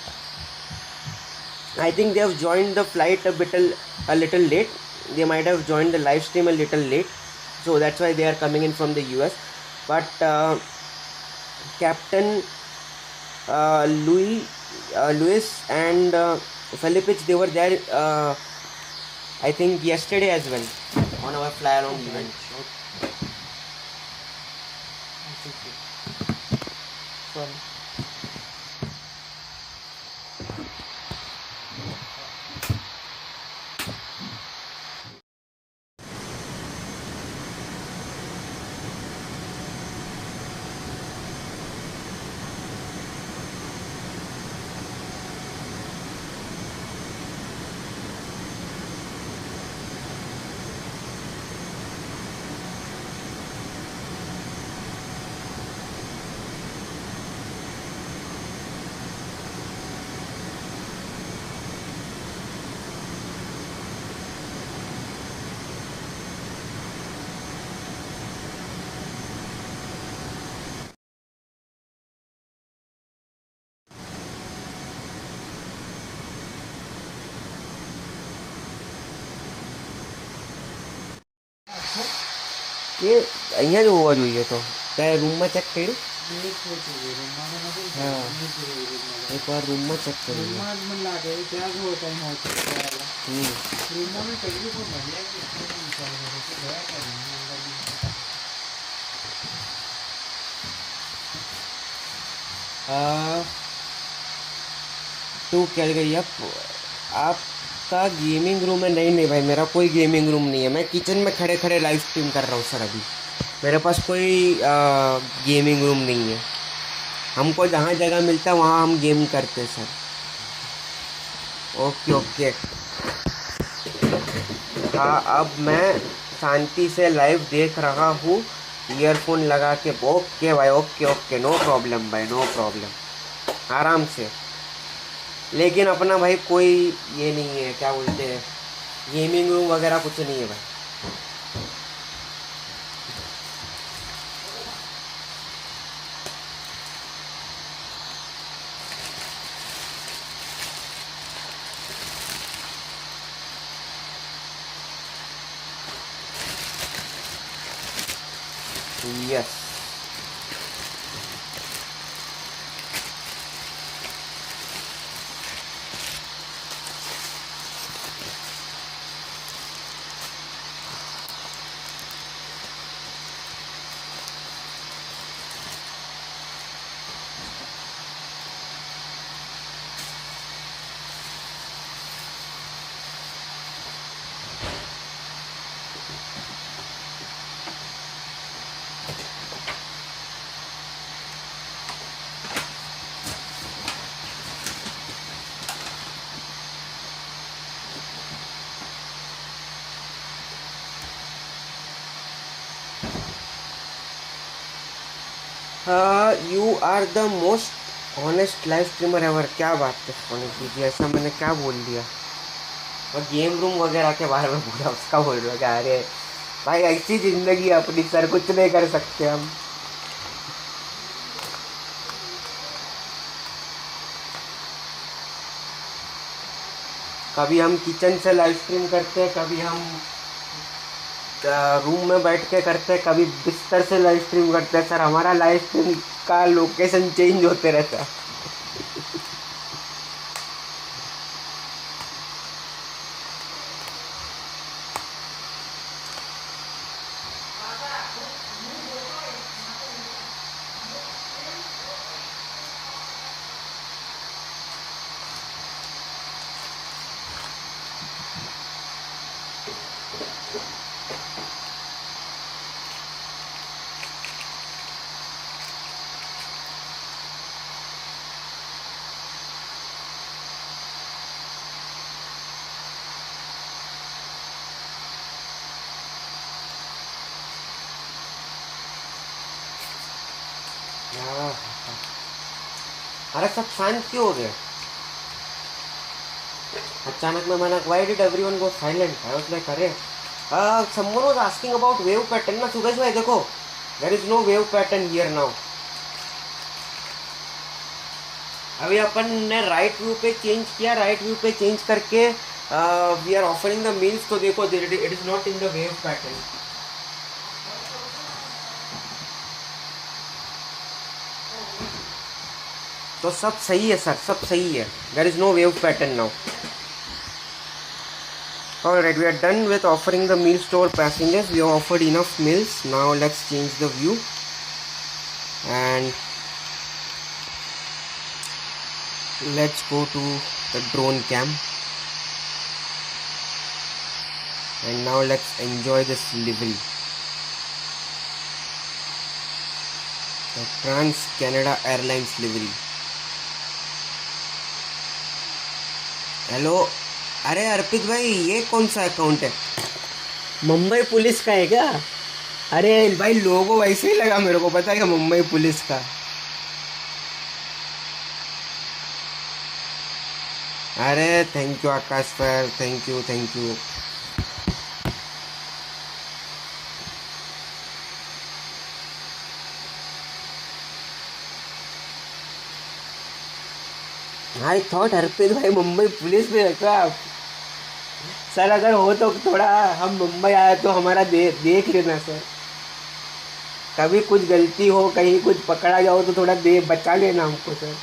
Speaker 1: I think they have joined the flight a little late. They might have joined the live stream a little late, so that's why they are coming in from the US. But Captain Louis and Filipich, they were there. I think yesterday as well on our fly along event. Sorry. ये અહીંયા જ હોવા જોઈએ તો ત્યાં રૂમમાં check કર્યું હા એકવાર રૂમમાં ચેક કર્યું टू कैलगरी आपका गेमिंग रूम है? नहीं नहीं भाई, मेरा कोई गेमिंग रूम नहीं है. मैं किचन में खड़े खड़े लाइव स्ट्रीम कर रहा हूँ सर. अभी मेरे पास कोई गेमिंग रूम नहीं है. हमको जहाँ जगह मिलता है वहाँ हम गेम करते हैं सर. Okay okay. हाँ, अब मैं शांति से लाइव देख रहा हूँ ईयरफोन लगा के. ओके भाई, ओके ओके, नो प्रॉब्लम भाई, नो प्रॉब्लम, आराम से. लेकिन अपना भाई कोई ये नहीं है, क्या बोलते हैं, गेमिंग रूम वगैरह कुछ नहीं है भाई. Yes. You are the most honest live streamer ever. क्या बात है सोनी जी, ऐसा मैंने क्या बोल दिया? और गेम रूम वगैरह के बारे में बोला, उसका बोल रहा क्या? अरे भाई, ऐसी ज़िंदगी अपनी सर, कुछ नहीं कर सकते हम. कभी हम किचन से लाइव स्ट्रीम करते हैं, कभी हम रूम में बैठ के करते हैं, कभी बिस्तर से लाइव स्ट्रीम करते हैं. सर, हमारा लाइव स्ट्रीम का लोकेशन चेंज होते रहता है. आह, अरे सब शांत क्यों हो गए अचानक में? मैंने why did everyone go silent? I was like अरे someone was asking about wave pattern ना सुबह भाई, देखो there is no wave pattern here now. अभी अपन ने राइट व्यू पे चेंज किया, राइट व्यू पे चेंज करके we are offering the meals, तो देखो it is not in the wave pattern. तो सब सही है सर, सब सही है, there is no wave pattern now. Alright, we are done with offering the meals to our passengers. We have offered enough meals. Now let's change the view and let's go to the drone cam. And now let's enjoy this livery. The Trans Canada Airlines livery. Hello, अरे अर्पित भाई ये कौन सा account है? Mumbai police का है क्या? अरे भाई लोगो वैसे ही लगा मेरे को, पता है क्या, मुंबई पुलिस का। अरे thank you Akash sir, thank you thank you. I thought Arpit भाई मुंबई पुलिस में है क्या? सर अगर हो तो थोड़ा, हम मुंबई आए तो हमारा देख लेना सर, कभी कुछ गलती हो, कहीं कुछ पकड़ा जाओ तो थोड़ा बचा लेना हमको सर।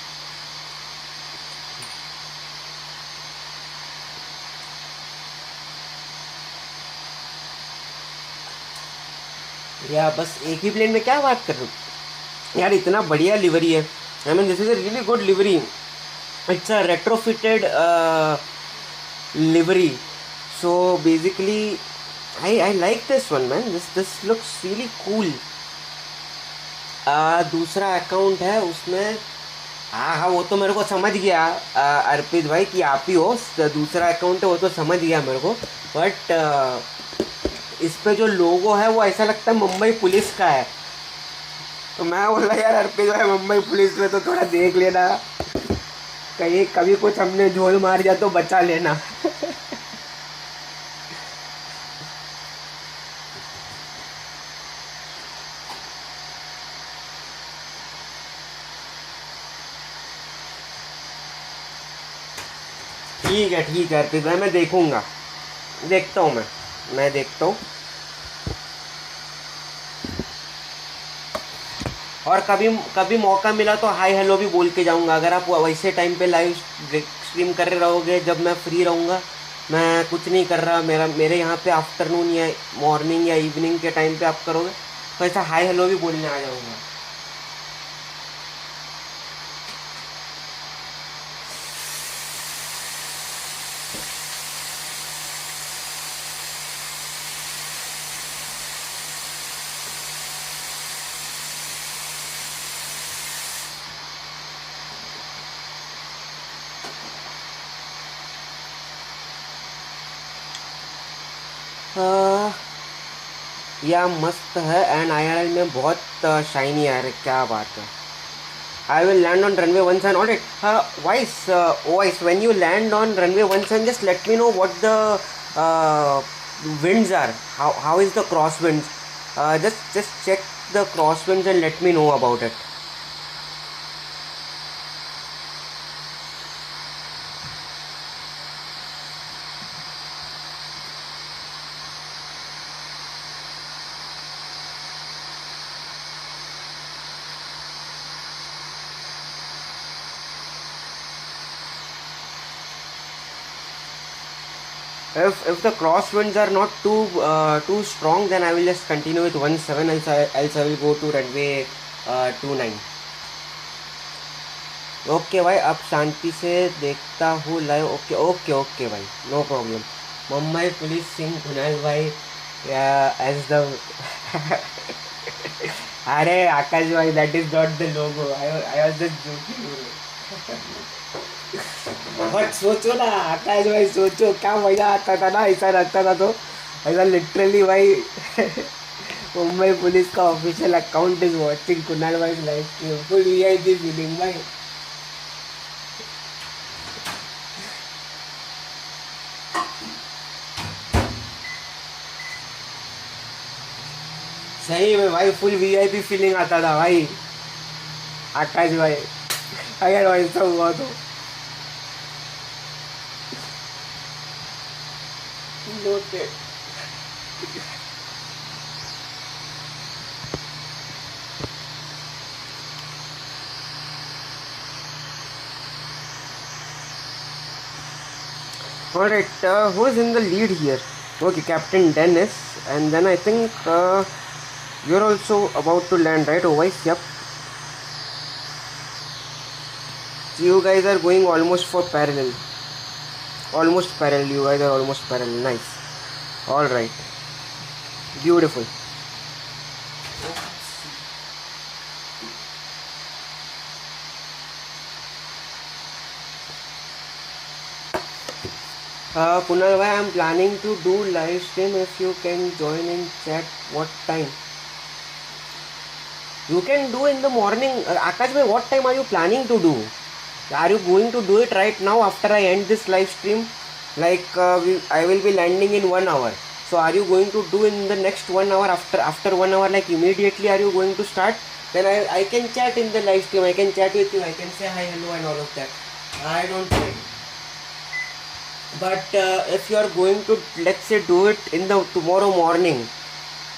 Speaker 1: या बस एक ही प्लेन में क्या बात कर रहे हो यार, इतना बढ़िया लिवरी है। I mean this is a really good livery, it's a retrofitted livery, so basically I like this one man, this looks really cool। दूसरा अकाउंट है उसमें, हाँ हाँ वो तो मेरे को समझ गया अर्पित भाई कि आप ही हो, दूसरा अकाउंट है वो तो समझ गया मेरे को, बट इस पे जो लोगो है वो ऐसा लगता है मुंबई पुलिस का है, तो मैं बोला यार अर्पित भाई मुंबई पुलिस में तो थोड़ा देख लेना, कहीं कभी कुछ हमने झोल मार दिया तो बचा लेना। ठीक है अर्पित भाई, मैं देखूंगा, देखता हूँ मैं देखता हूँ, और कभी मौका मिला तो हाय हेलो भी बोल के जाऊंगा। अगर आप वैसे टाइम पे लाइव स्ट्रीम कर रहे रहोगे जब मैं फ्री रहूँगा, मैं कुछ नहीं कर रहा, मेरे यहाँ पे आफ्टरनून या मॉर्निंग या इवनिंग के टाइम पे आप करोगे तो ऐसा हाय हेलो भी बोलने आ जाऊँगा। या मस्त है, एंड IRL में बहुत शाइनी है, क्या बात है। I will land on runway 17. Alright, Vice, when you land on runway 17, just let me know what the winds are. How is the crosswinds? Just check the crosswinds and let me know about it. If the crosswinds are not too strong, then I will just continue with 17, else I will go to runway 29. Okay भाई, अब शांति से देखता हूँ live. Okay भाई, no problem. Mumbai police Singh Kunal भाई as the अरे आकाश भाई, that is not the logo, I was just joking. But सोचो ना आकाश भाई, सोचो क्या मजा आता था ना, ऐसा रहता था तो ऐसा लिटरली भाई मुंबई पुलिस का official account is watching Kunal भाई live stream full VIP feeling भाई. सही में भाई फुल वीआईपी फीलिंग आता था भाई. आकाश भाई अगर वैसा हुआ तो noted. Alright, who is in the lead here? Okay, Captain Dennis, and then I think you're also about to land, right? Always, yep. So you guys are going almost for parallel. Almost parallel, you guys are almost parallel. Nice. Alright. Beautiful. Kunal bhai, I'm planning to do live stream. If you can join in chat, what time? You can do in the morning. Akash bhai, what time are you planning to do? Are you going to do it right now after I end this live stream? Like I will be landing in 1 hour. So are you going to do in the next 1 hour after 1 hour? Like immediately are you going to start? Then I can chat in the live stream. I can chat with you. I can say hi, hello, and all of that. I don't mind. But if you are going to, let's say, do it in the tomorrow morning,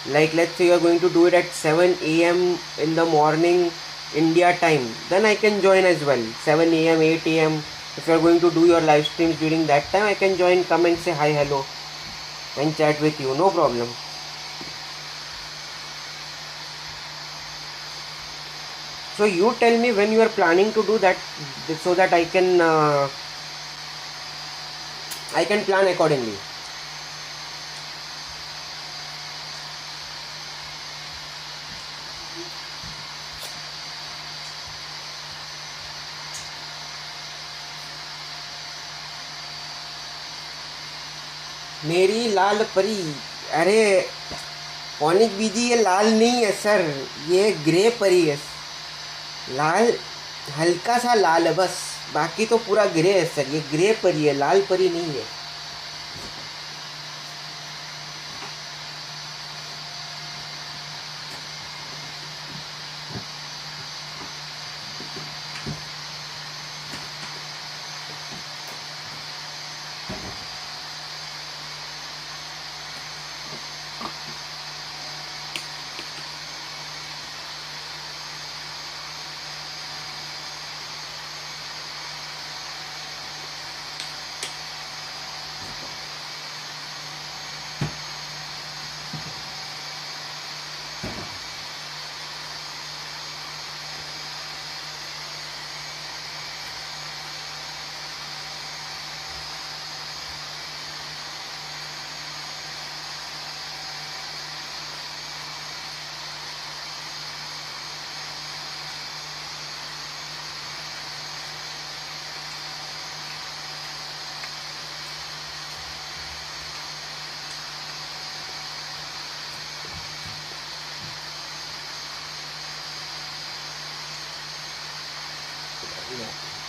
Speaker 1: like let's say you are going to do it at 7 a.m. in the morning India time, then I can join as well. 7 a.m., 8 a.m. If you are going to do your live streams during that time, I can join, come and say hi, hello, and chat with you. No problem. So you tell me when you are planning to do that, so that I can plan accordingly. मेरी लाल परी. अरे पॉनिक बीजी, ये लाल नहीं है sir, ये grey परी है. लाल हल्का सा लाल है बस, बाकी तो पूरा ग्रे है सर. ये ग्रे परी है, लाल परी नहीं है.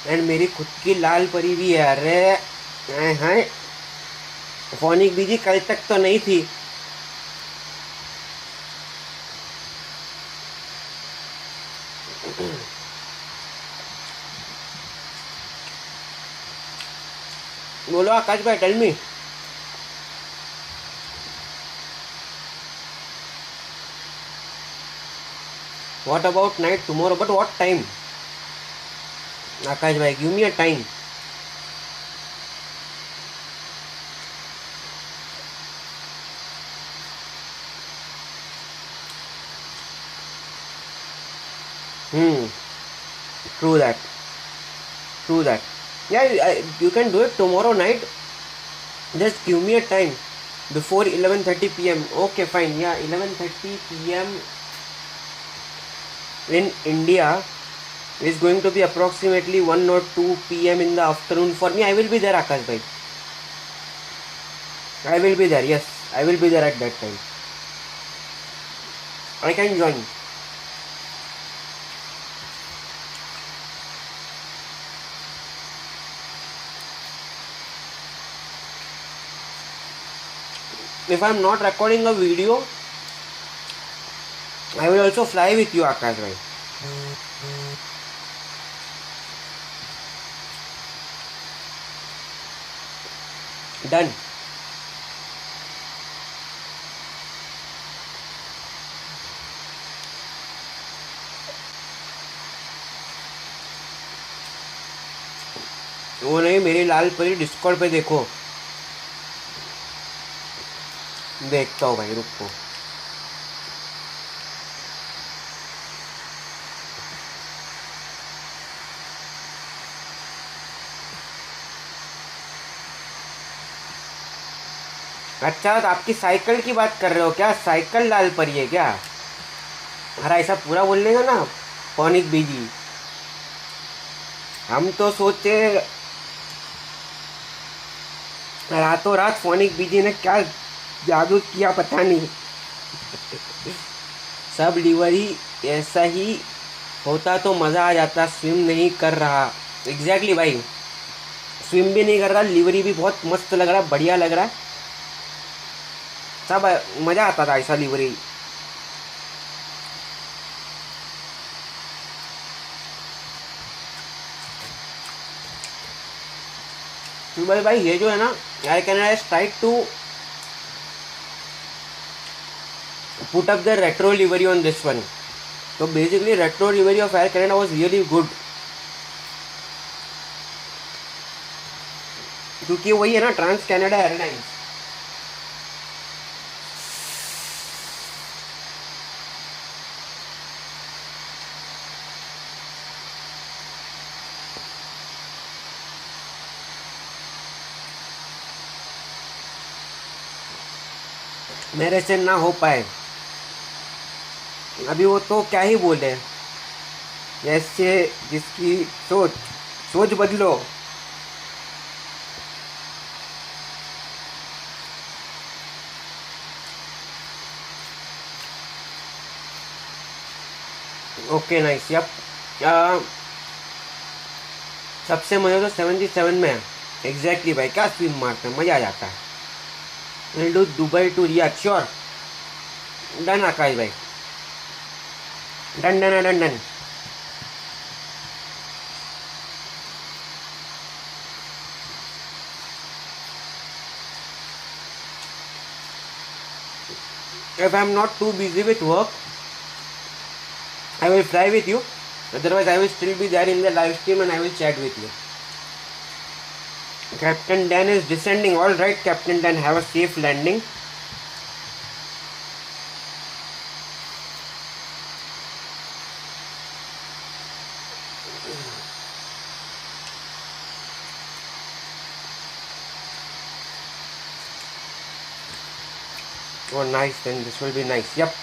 Speaker 1: एंड मेरी खुद की लाल परी भी है. अरे हाय फोनिक बीजी कल तक तो नहीं थी. बोलो आकाश भाई, tell me. What about night tomorrow? But what time? Akash bhai, give me a time. True that. Yeah, you can do it tomorrow night. Just give me a time before 11:30 p.m. Okay, fine. Yeah, 11:30 p.m. in India is going to be approximately 1 or 2 p.m. in the afternoon for me. I will be there, Akash bhai. I will be there. Yes, I will be there at that time. I can join. If I'm not recording a video, I will also fly with you, Akash bhai. Done. वो नहीं, मेरी लाल परी Discord पे देखो. देखता हूँ भाई, रुको. अच्छा, तो आपकी साइकिल की बात कर रहे हो क्या? साइकिल लाल परी है क्या? अरे ऐसा पूरा बोल लेगा ना फोनिक बीजी. हम तो सोचे रातों रात फोनिक बीजी ने क्या जादू किया पता नहीं. सब डिलीवरी ऐसा ही होता तो मज़ा आ जाता. स्विम नहीं कर रहा. एग्जैक्टली भाई, स्विम भी नहीं कर रहा, डिलीवरी भी बहुत मस्त लग रहा, बढ़िया लग रहा है. सब मज़ा आता था ऐसा डिलीवरी. भाई ये जो है ना, Air Canada has tried to put up the retro livery on this one. So basically retro livery of Air Canada was really good. क्योंकि वही है ना, ट्रांस कैनेडा एयरलाइंस. मेरे से ना हो पाए. अभी वो तो क्या ही बोले. जैसे जिसकी सोच बदलो. Okay nice. यप. सबसे मज़ा तो 77 में है. एग्जैक्टली भाई, क्या स्विम मारते हैं, मज़ा आ जाता है. Will do Dubai to Riyadh. Sure. Done Akash भाई. Done done done done. If I am not too busy with work, I will fly with you. Otherwise, I will still be there in the live stream and I will chat with you. Captain Dan is descending. All right, Captain Dan, have a safe landing. Oh, nice. Then this will be nice. Yep.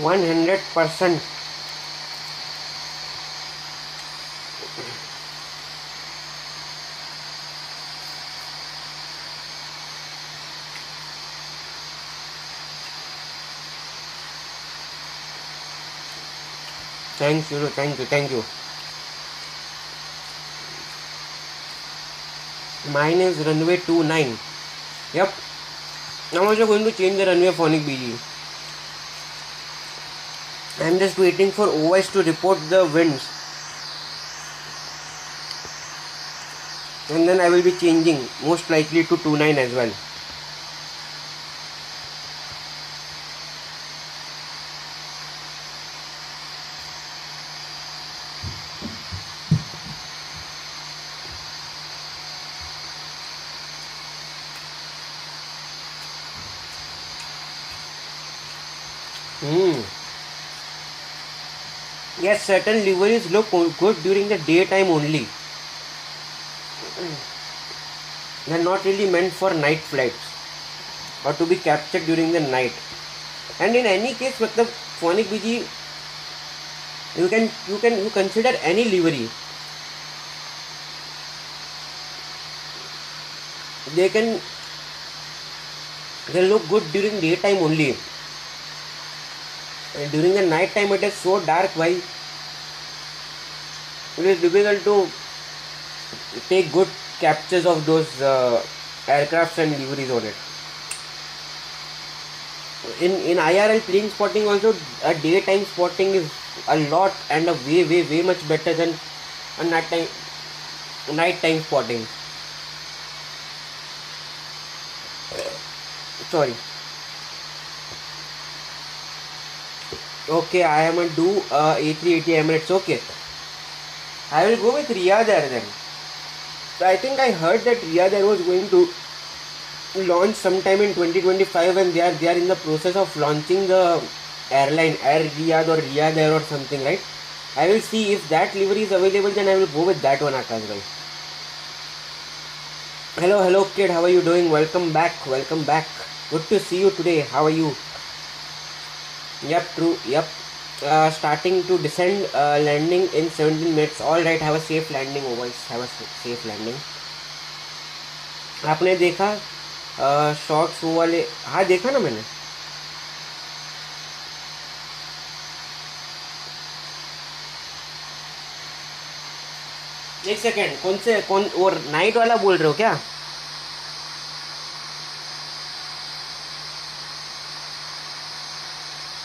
Speaker 1: One 100%. Thank you, thank you, thank you. Mine is runway 29. Yep. I'm also going to change the runway phonic BG. I'm just waiting for OS to report the winds. And then I will be changing, most likely to 29 as well. Yes, certain liveries look good during the daytime only. They are not really meant for night flights or to be captured during the night. And in any case, मतलब phonic BG, you consider any livery. They can look good during daytime only. And during the night time, it is so dark. Why? It is difficult to take good captures of those aircrafts and liveries on it. In IRL plane spotting also, a daytime spotting is a lot and a way much better than a nighttime spotting. Sorry. Okay, I am going to do A380 Emirates. Okay, I will go with Riyadh Air then. So I think I heard that Riyadh Air was going to launch sometime in 2025, and they are in the process of launching the airline Air Riyadh or Riyadh Air or something, right? I will see if that livery is available, then I will go with that one, Akash bhai. Hello kid, how are you doing? Welcome back. Good to see you today. How are you? Yep, true. Yep. Starting to descend, landing in 17 minutes. Alright, have a safe landing, oh boys. Have a safe landing. आपने देखा shorts वो वाले? हाँ, देखा ना मैंने. एक second, कौन और नाइट वाला बोल रहे हो क्या?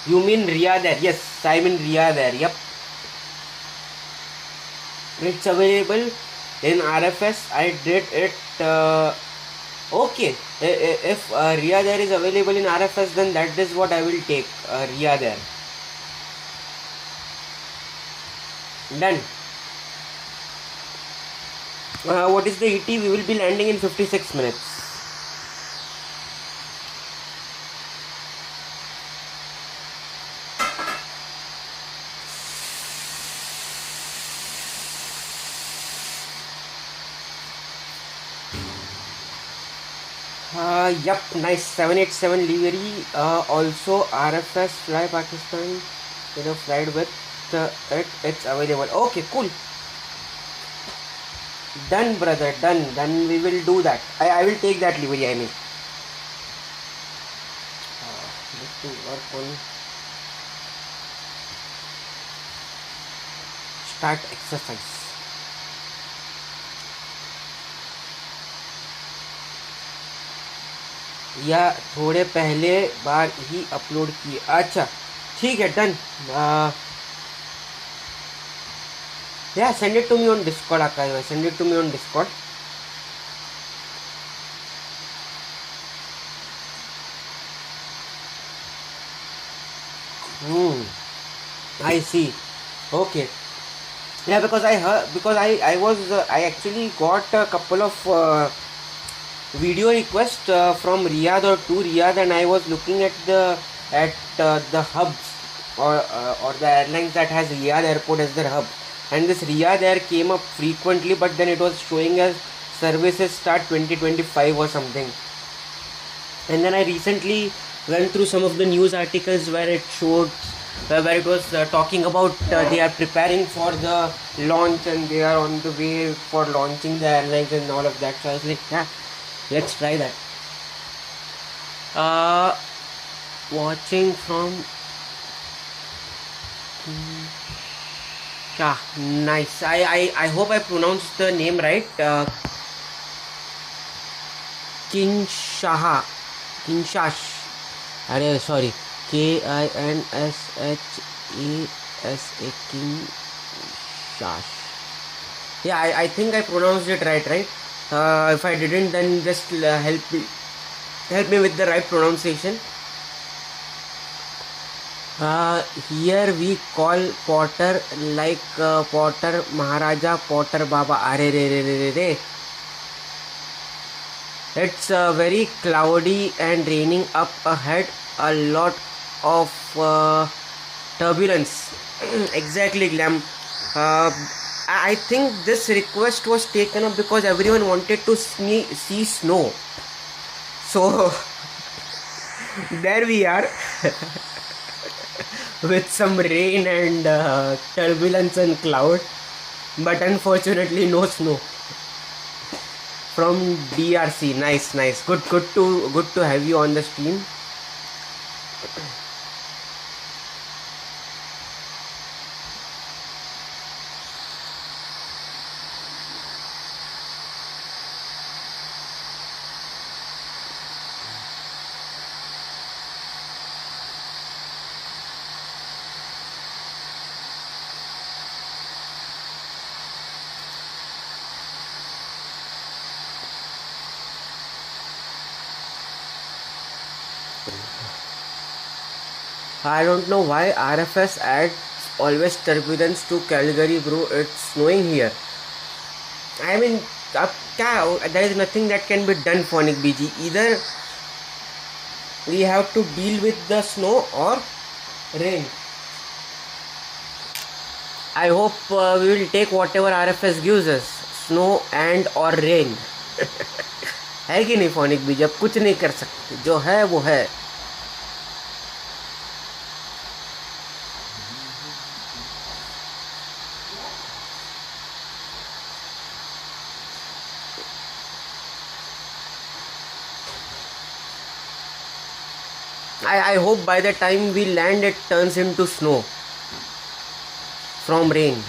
Speaker 1: You mean Riyadh Air? Yes, I mean Riyadh Air. Yep. It's available in RFS. I did it. Okay. If Riyadh Air is available in RFS, then that is what I will take. Riyadh Air. Done. What is the ET? We will be landing in 56 minutes. Yup, nice. 787 livery. Also RFS Fly Pakistan. Flight with it's available. Okay, cool. Done, brother. Done. We will do that. I will take that livery. I mean, to work on start exercise. या थोड़े पहले बार ही upload किए. अच्छा, ठीक है, done. Yeah, send it to me on Discord, Akash. Send it to me on Discord. I see. Okay. Yeah, because I heard, because I actually got a couple of video requests from Riyadh or to Riyadh, and I was looking at the hubs or the airlines that has Riyadh airport as their hub, and this Riyadh Air came up frequently, but then it was showing as services start 2025 or something. And then I recently went through some of the news articles where it showed where it was talking about they are preparing for the launch and they are on the way for launching the airlines and all of that. So I was like, yeah, let's try that. Watching from nice. I hope I pronounced the name right. Kinshash. Sorry. Kinshasa. Kinshash. Yeah, I think I pronounced it right? If I didn't, then just help me with the right pronunciation. Here we call Potter like Potter Maharaja, Potter Baba. Re. It's very cloudy and raining up ahead. A lot of turbulence. Exactly, Glam. I think this request was taken up because everyone wanted to see snow. So there we are. with some rain and turbulence and cloud, but unfortunately no snow. From DRC, nice, nice, good to have you on the stream. I don't know why RFS adds always turbulence to Calgary, bro. It's snowing here. I mean, there is nothing that can be done, Phonic BG. Either we have to deal with the snow or rain. I hope we will take whatever RFS gives us, snow and or rain. है कि नहीं phonic बीज? अब कुछ नहीं कर सकते, जो है वो है. I hope by the time we land it turns into snow from rain.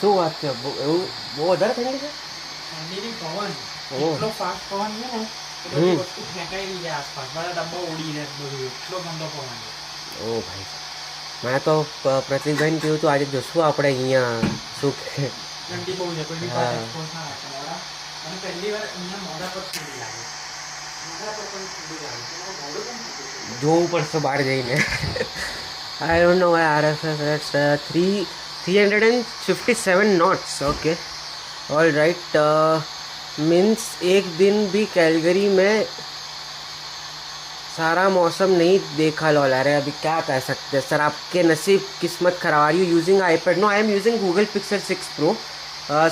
Speaker 1: શું વાત છે? એવું બહુ વધારે ઠંડી છે?
Speaker 4: ઠંડીની પવન
Speaker 1: ઓહ.
Speaker 4: એટલો ફાસ્ટ પવન છે ને કે બધી વસ્તુ ફેંકાઈ રહી છે આસપાસ, બધા ડબ્બા ઉડી જાય બધું, એટલો ગંદો પવન છે.
Speaker 1: ઓ ભાઈ, મેં તો પ્રતિકભાઈને કહ્યું હતું આજે જોશું આપણે અહીંયા શું કે
Speaker 4: ઠંડી બહુ છે, કોઈની પાસે એક્સપોઝ ના રાખે મોડા. અને પહેલી વાર અહીંયા મોડા પર ઠંડી લાગે, મોડા પર પણ ઠંડી લાગે, તો મોડું કેમ થતું?
Speaker 1: જોવું પડશે બહાર જઈને. I don't know why RFS that's 357 knots. Okay, all right. Means एक दिन भी कैलगरी में सारा मौसम नहीं देखा लॉल. अरे अभी क्या कह सकते हैं सर, आपके नसीब किस्मत खराब. Are you using iPad? No, I am using Google Pixel 6 Pro,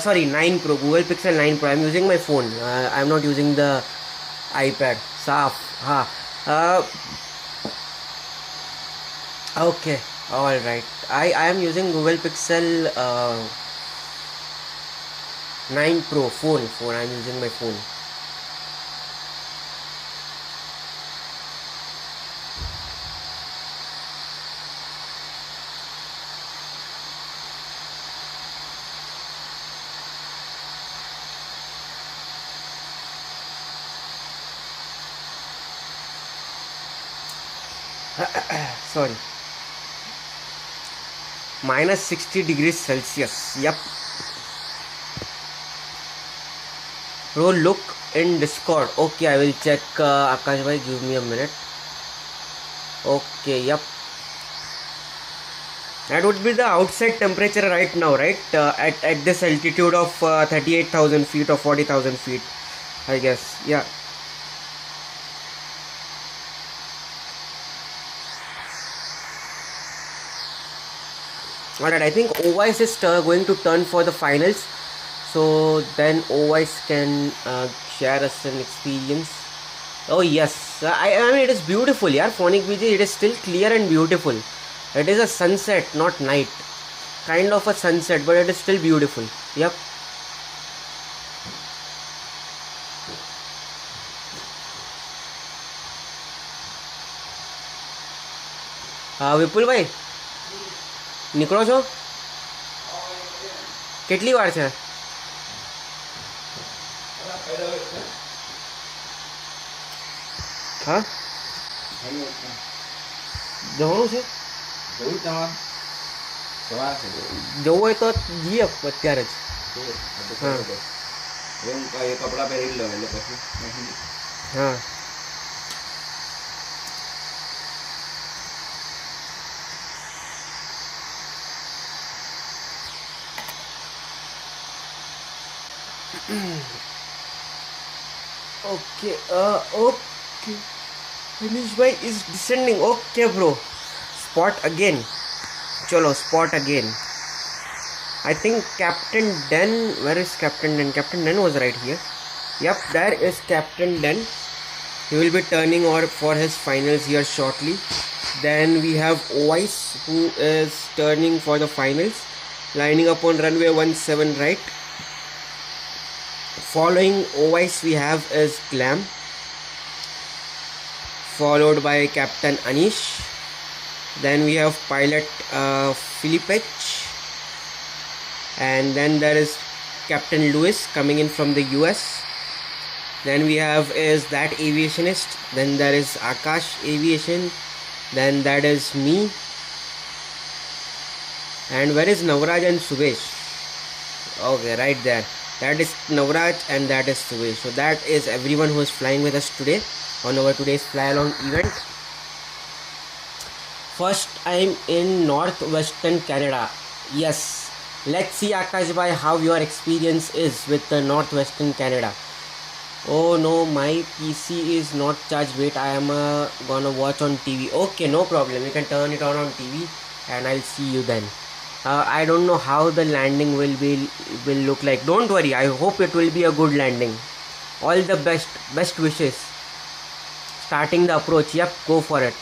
Speaker 1: sorry 9 Pro, Google Pixel 9 Pro. I am using my phone, I am not using the iPad. साफ, हाँ. Okay, all right. I am using Google Pixel 9 Pro phone. I am using my phone. Sorry. Minus 60 degrees Celsius. Yep. Bro, look in Discord. Okay, I will check. Akash bhai, give me a minute. Okay, yep. That would be the outside temperature right now, right? At this altitude of 38,000 feet or 40,000 feet, I guess. Yeah. Alright, I think OYS is going to turn for the finals, so then OYS can share us an experience. Oh yes, I mean it is beautiful, yeah. Phonic BG, it is still clear and beautiful. It is a sunset, not night. Kind of a sunset, but it is still beautiful. Yep. વિપુલ ભાઈ નીકળો છો? કેટલી વાર છે? હા, જવાનું છે? જવું હોય તો જઈએ અત્યારે જ. હા
Speaker 5: કપડા પહેરી લો એટલે પછી.
Speaker 1: હા Okay, okay. Finish by is descending. Okay, bro. Spot again. Chalo, spot again. I think Captain Den. Where is Captain Den? Captain Den was right here. Yep, there is Captain Den. He will be turning over for his finals here shortly. Then we have YYC who is turning for the finals, lining up on runway 17 right. Following YYC we have is Glam, followed by Captain Anish. Then we have pilot Filipech, and then there is Captain Lewis coming in from the US. Then we have is that aviationist. Then there is Akash Aviation. Then that is me. And where is Navraj and Subesh? Okay, right there. That is Navraj and that is Subesh. So that is everyone who is flying with us today on our today's fly along event. First time in northwestern Canada. Yes. Let's see, Akash bhai, how your experience is with the northwestern Canada. Oh no, my PC is not charged. Wait, I am gonna watch on TV. Okay, no problem. You can turn it on TV and I'll see you then. I don't know how the landing will look like. Don't worry, I hope it will be a good landing. All the best wishes. Starting the approach. Yep, go for it.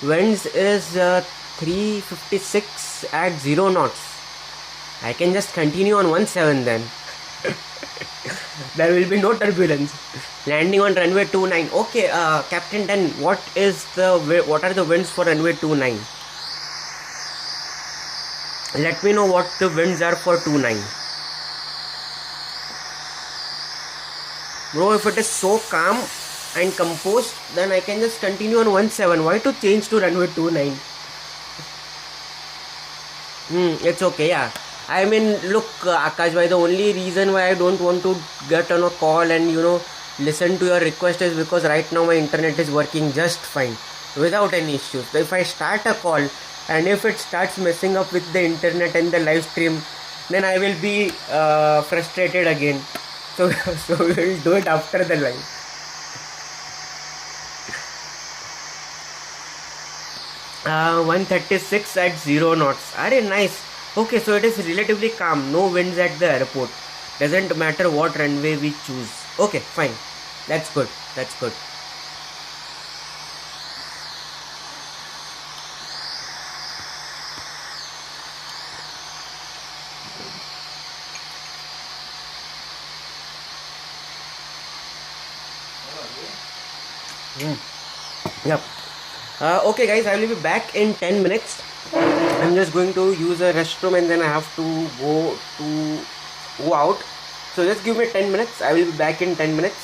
Speaker 1: Winds is 356 at 0 knots. I can just continue on 17 then. There will be no turbulence. Landing on runway 29. Okay, Captain Den, what are the winds for runway 29? Let me know what the winds are for 29. Bro, if it is so calm and composed, then I can just continue on 17. Why to change to runway 29? It's okay, yeah. I mean, look, Akash bhai, the only reason why I don't want to get on a call and, listen to your request is because right now my internet is working just fine, without any issues. So if I start a call and if it starts messing up with the internet and the live stream, then I will be frustrated again. So we will do it after the live. Uh, 136 at 0 knots. Are nice. Okay, so it is relatively calm, no winds at the airport. Doesn't matter what runway we choose. Okay, fine. That's good. That's good. Yep. Okay guys, I will be back in 10 minutes. I'm just going to use a restroom and then I have to go out. So just give me 10 minutes. I will be back in 10 minutes.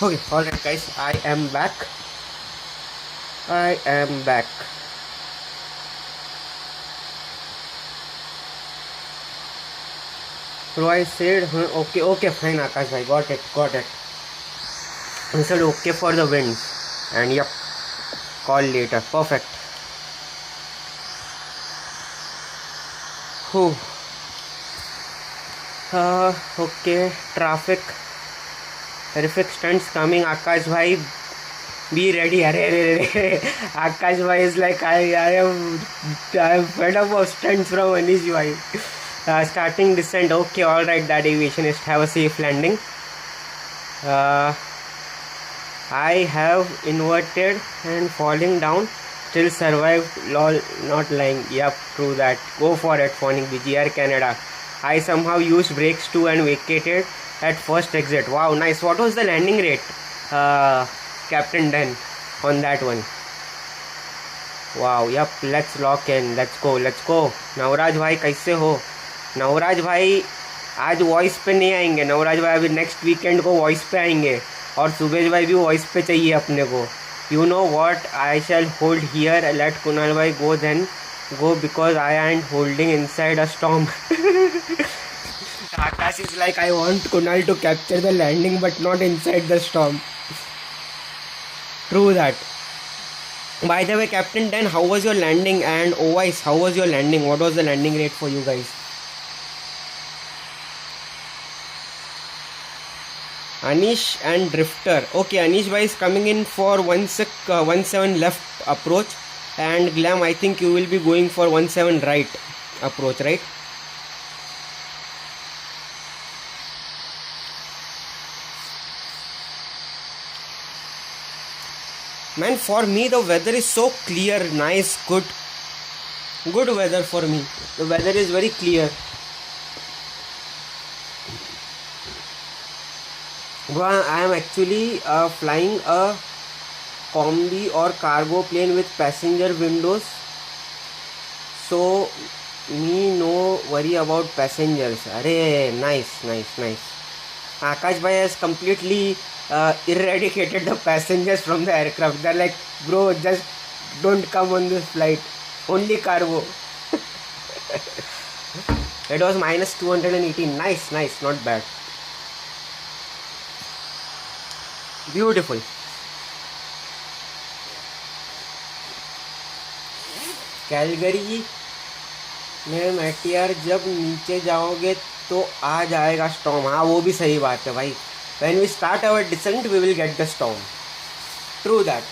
Speaker 1: Okay, alright guys, I am back. So I said, okay, fine, Akash bhai, got it. I said okay for the wind, and yep, call later, perfect. Whew. Okay, traffic, terrific stunts coming, Akash bhai, be ready. Arre. Akash bhai is like, I am fed up of stunts from Anish bhai. Starting descent, okay, alright, that aviationist, have a safe landing. I have inverted and falling down, still survived, lol, not lying. Yep, true that. Go for it, Phonic BG, Air Canada. I somehow used brakes too and vacated at first exit. Wow, nice. What was the landing rate, Captain Dan, on that one? Wow, yep, let's lock in. Let's go. Navraj भाई कैसे हो? नवराज भाई आज voice पे नहीं आएंगे. नवराज भाई अभी नेक्स्ट वीकेंड को वॉइस पे आएंगे, और सुबेश भाई भी वॉइस पे चाहिए अपने को. You know what, I shall hold here, let Kunal भाई go then go because I ain't holding inside a storm. Akash is like, I want Kunal to capture the landing but not inside the storm. True that. By the way, Captain Dan, how was your landing? And OYS, how was your landing? What was the landing rate for you guys? Anish and Drifter. Okay, Anish bhai is coming in for 17 left approach. And Glam, I think you will be going for 17 right approach, right? Man, for me the weather is so clear, nice, good weather for me. The weather is very clear. Well, I am actually flying a combi or cargo plane with passenger windows, so me no worry about passengers. Arey, nice. Akash bhai has completely eradicated the passengers from the aircraft. They're like, bro, just don't come on this flight, only cargo. It was minus 218. Nice, not bad. Beautiful. Calgary में मैटियर जब नीचे जाओगे तो आ जाएगा storm. हाँ, वो भी सही बात है भाई. When we start our descent we will get the storm. True that.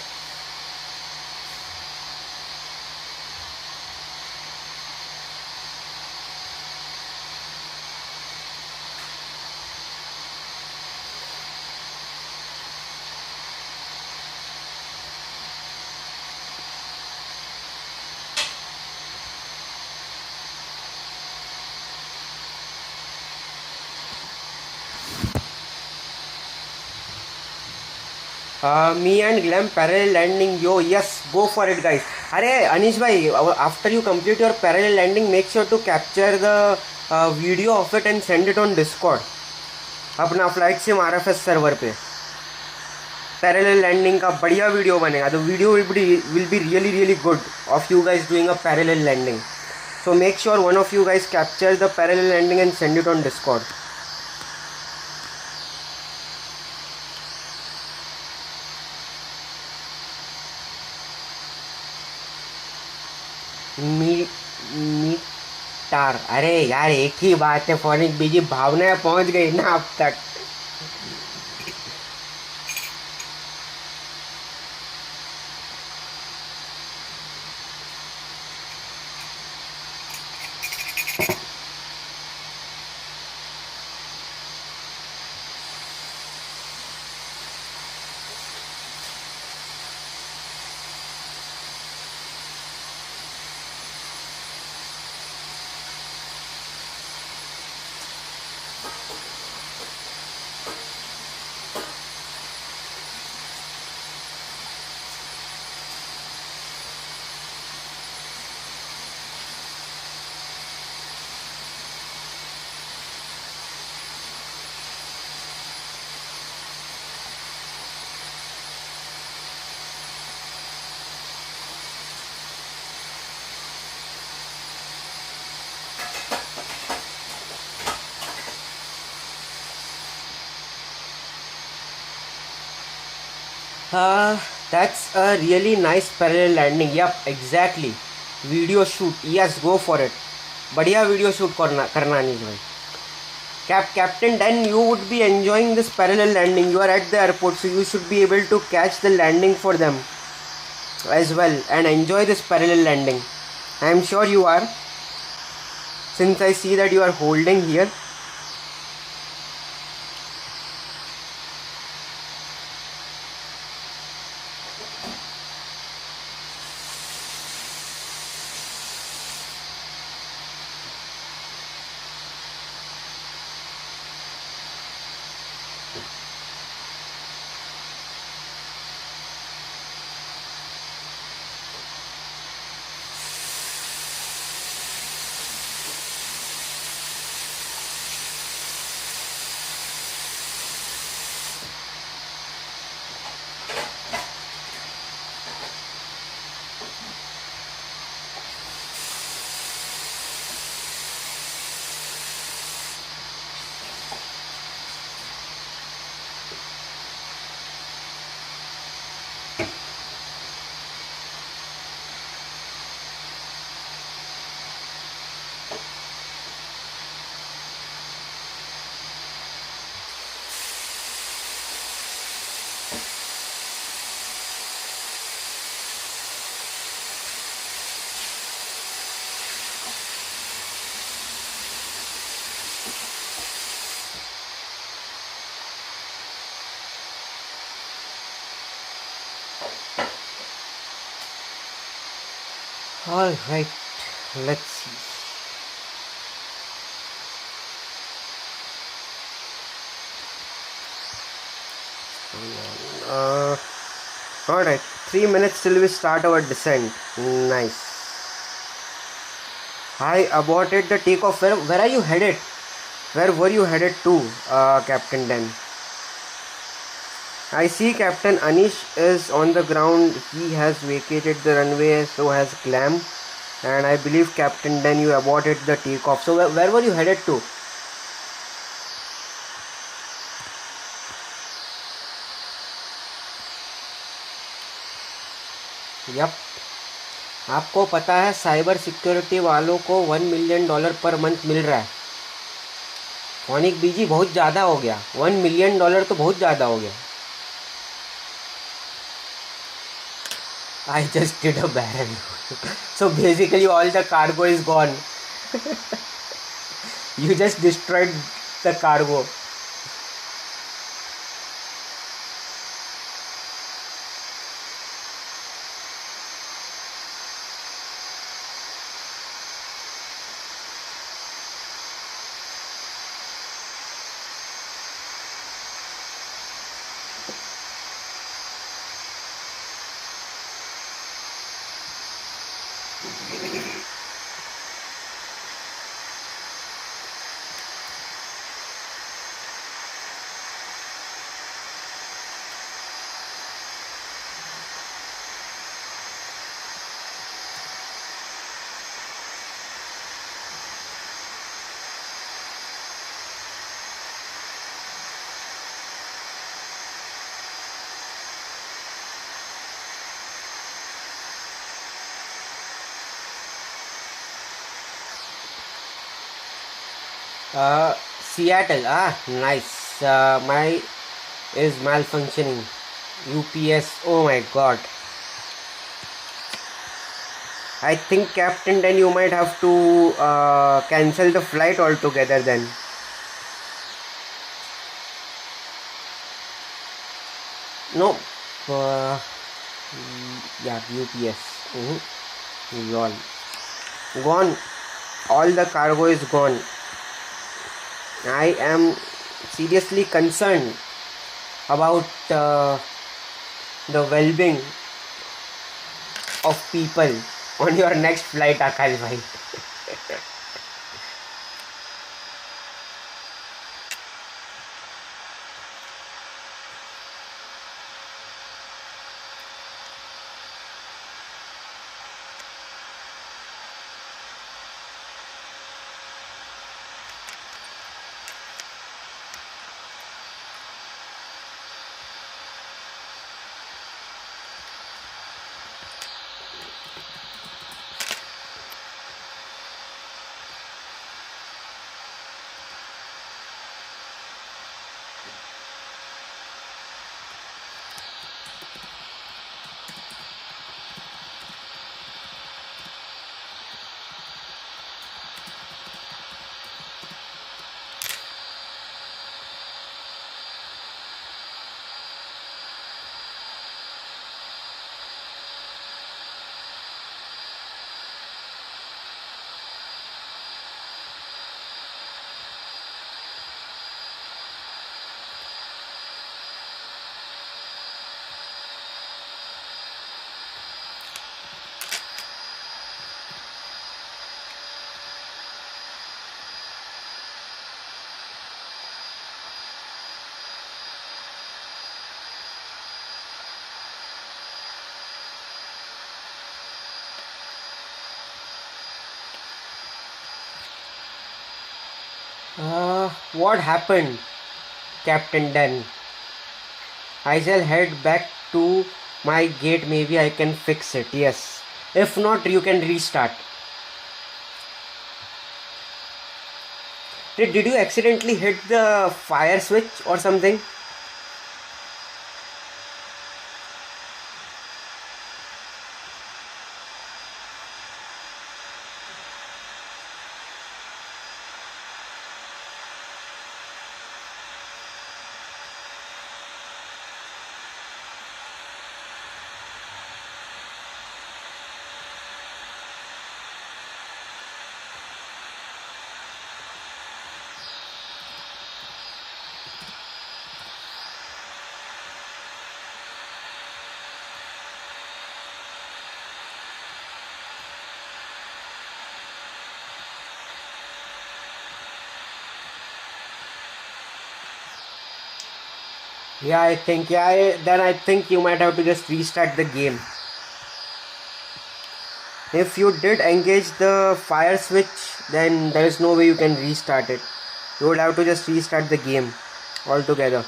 Speaker 1: Me and Glam parallel landing. Yo, yes, go for it, guys. Arey, Anish bhai, after you complete your parallel landing, make sure to capture the video of it and send it on Discord. अपना flight SIM RFS server पे parallel landing का बढ़िया video बनेगा. The video will be really good of you guys doing a parallel landing. So make sure one of you guys capture the parallel landing and send it on Discord. Metre. अरे यार, एक ही बात है Phonic बीजी, भावना पहुंच गई ना अब तक. That's a really nice parallel landing. Yep, exactly. Video shoot. Yes, go for it. बढ़िया वीडियो शूट करना अनीश भाई. Captain, then you would be enjoying this parallel landing. You are at the airport, so you should be able to catch the landing for them as well and enjoy this parallel landing. I am sure you are, since I see that you are holding here. All right, let's see. All right, 3 minutes till we start our descent. Nice. I aborted the takeoff. Where are you headed? Where were you headed to, Captain Dan? I see Captain Anish is on the ground. He has vacated the runway, so has Glam. And I believe Captain Dan, you aborted the takeoff. So where were you headed to? Yep. आपको पता है cyber security वालों को $1 million per month मिल रहा है. Phonic बीजी बहुत ज़्यादा हो गया. $1 million तो बहुत ज़्यादा हो गया. I just did a barrel. So basically all the cargo is gone. You just destroyed the cargo. Seattle. Nice. My is malfunctioning. UPS. Oh my god. I think Captain, then you might have to cancel the flight altogether then. No. Yeah, UPS. Lol. Gone. All the cargo is gone. I am seriously concerned about the well-being of people on your next flight, Akash bhai. What happened, Captain Dan? I shall head back to my gate. Maybe I can fix it. Yes. If not, you can restart. Did you accidentally hit the fire switch or something? Yeah, then I think you might have to just restart the game. If you did engage the fire switch, then there is no way you can restart it. You would have to just restart the game altogether.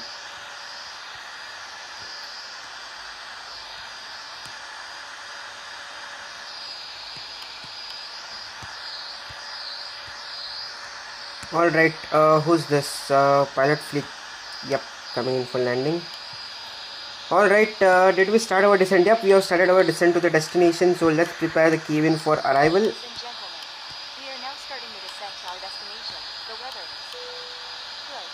Speaker 1: Alright, who's this? Pilot fleet. Yep, coming in for landing. Alright, did we start our descent? Yep, we have started our descent to the destination, so let's prepare the cabin for arrival.
Speaker 2: Ladies and gentlemen, we are now starting the descent to our destination. The weather is good.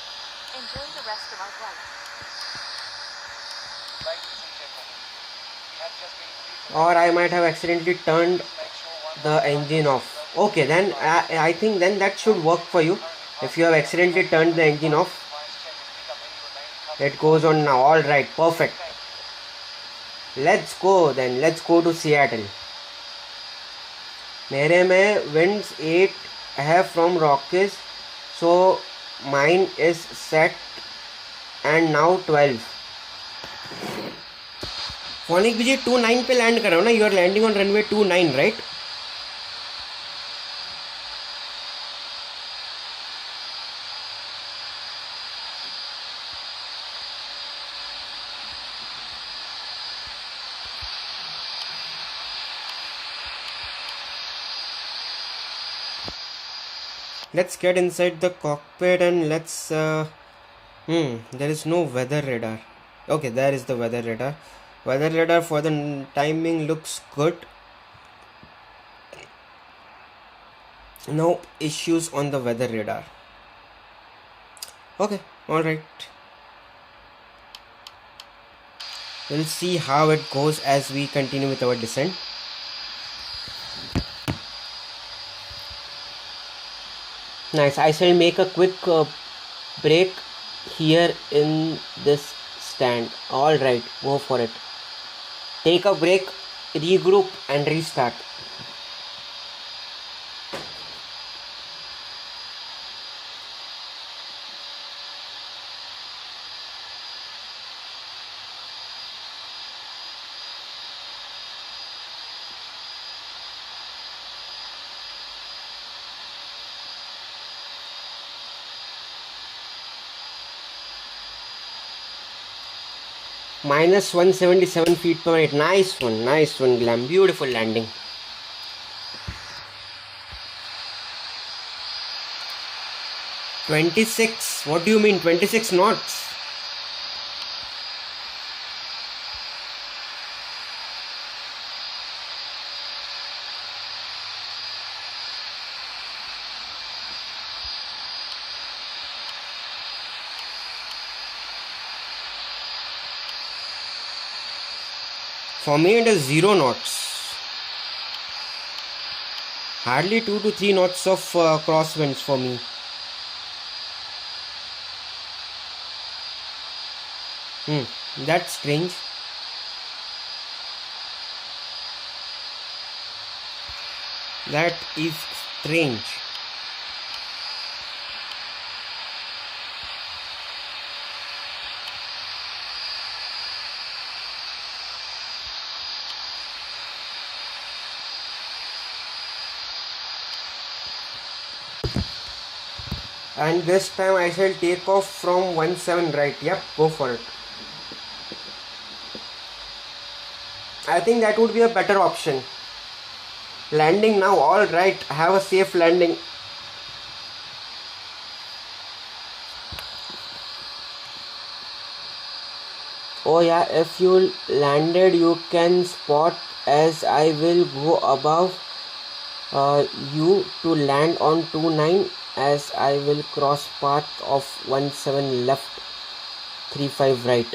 Speaker 2: Enjoy the rest of our flight.
Speaker 3: Ladies and gentlemen, we have just been cleared to
Speaker 1: Or I might have accidentally turned
Speaker 3: make sure one
Speaker 1: the engine off. Okay, then I think then that should work for you. If you have accidentally turned the engine off,
Speaker 3: compliance check and pick up any remaining
Speaker 1: it goes on now. Alright, perfect. Let's go then. Let's go to Seattle. मेरे में winds 8 है from Rockies, so mine is set and now 12. Phonic BG 29 पे land कर रहा हूँ ना. You are landing on runway 29, right? Let's get inside the cockpit and let's there is no weather radar. Okay, there is the weather radar. Weather radar for the timing looks good. No issues on the weather radar. Okay, alright. We'll see how it goes as we continue with our descent. Nice. I shall make a quick break here in this stand. Alright, go for it. Take a break, regroup and restart. Minus 177 feet per minute. Nice one, Glam. Beautiful landing. $26. What do you mean? 26 knots? For me it is 0 knots. Hardly 2 to 3 knots of crosswinds for me. That's strange. That is strange. And this time I shall take off from 17 right. Yep, go for it. I think that would be a better option. Landing now, alright. Have a safe landing. Oh yeah, if you landed you can spot as I will go above you to land on 29 as I will cross path of 17 left 35 right.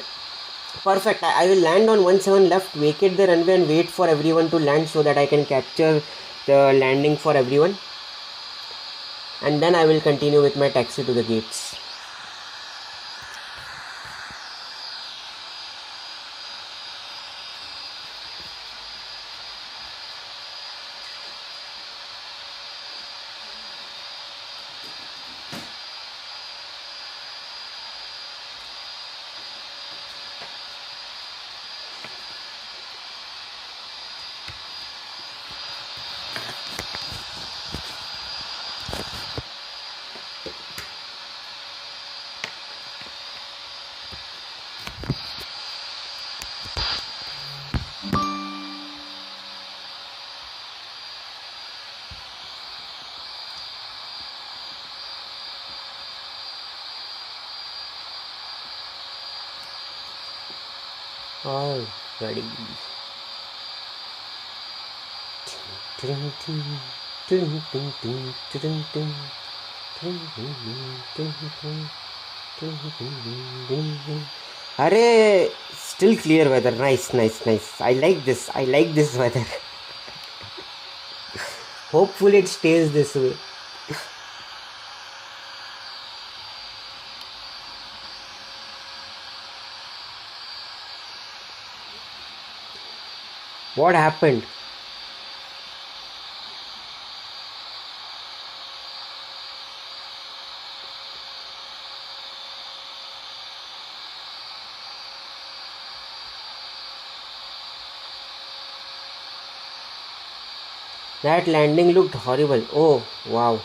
Speaker 1: Perfect. I will land on 17 left, vacate the runway and wait for everyone to land so that I can capture the landing for everyone. And then I will continue with my taxi to the gates. All ready. Arey, still clear weather. Nice. I like this weather. Hopefully it stays this way. What happened? That landing looked horrible. Oh, wow.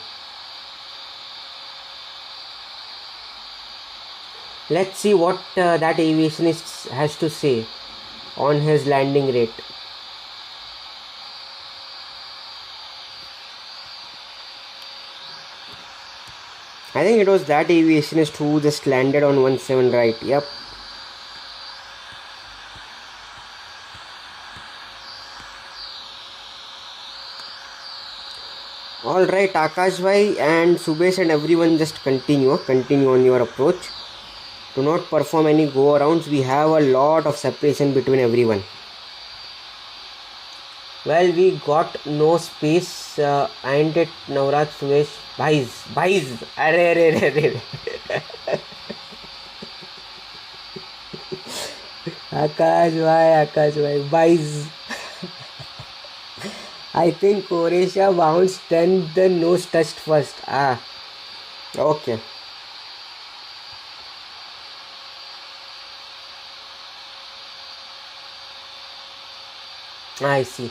Speaker 1: Let's see what that aviationist has to say on his landing rate. I think it was that aviationist who just landed on 17 right. Yep. Alright, Akash bhai and Subesh and everyone just continue on your approach. Do not perform any go arounds. We have a lot of separation between everyone. Well, we got no space, ain't it, Navraj, Subesh? Bhais. Arre. Akash bhai, bhais. I think Croatia bounced, then the nose touched first. Okay. I see.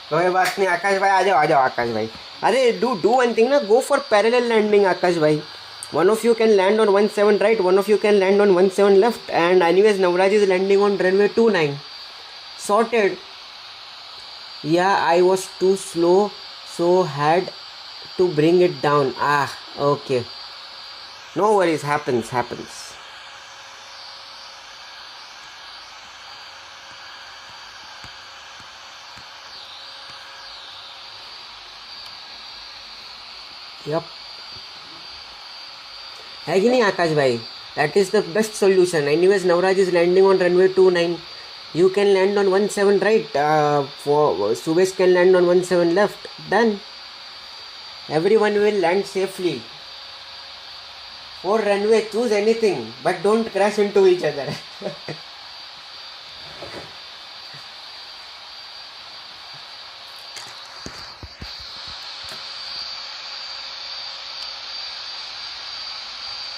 Speaker 1: कोई बात नहीं आकाश भाई आ जाओ आकाश भाई अरे do one thing ना go for parallel landing आकाश भाई one of you can land on 17 right one of you can land on 17 left and anyways Navraj is landing on runway 29 sorted. Yeah, I was too slow so had to bring it down. Okay, no worries, happens. Yep. है कि नहीं आकाश भाई that is the best solution. Anyways Navraj is landing on runway 29. You can land on 17 right, for Subesh can land on 17 left. Done. Everyone will land safely. For runway, choose anything, but don't crash into each other.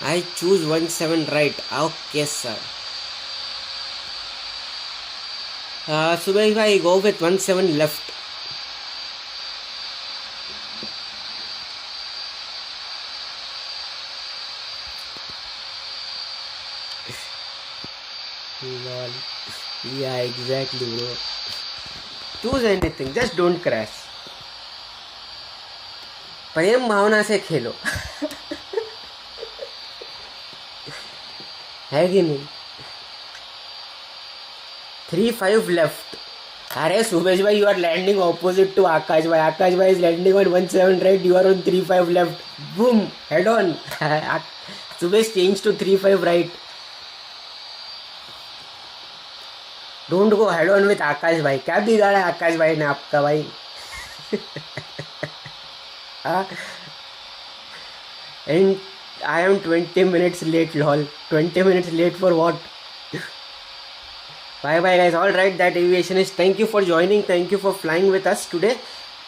Speaker 1: I choose 17 right. Okay, sir. Subhash bhai, go with 17 left. Lol. Yeah, exactly, bro. Choose anything, just don't crash. प्रेम भावना से खेलो. है कि नहीं? 3-5 left. अरे सुमेश भाई, you are landing opposite to Akash भाई. Akash भाई is landing on 17 right. You are on 3-5 left. Boom, head on. Sumesh change to 3-5 right. Don't go head on with Akash भाई. क्या बिगाड़ा है आकाश भाई ने आपका भाई? And I am 20 minutes late, lol. 20 minutes late for what? Bye bye guys. Alright, that aviation is. Thank you for joining. Thank you for flying with us today.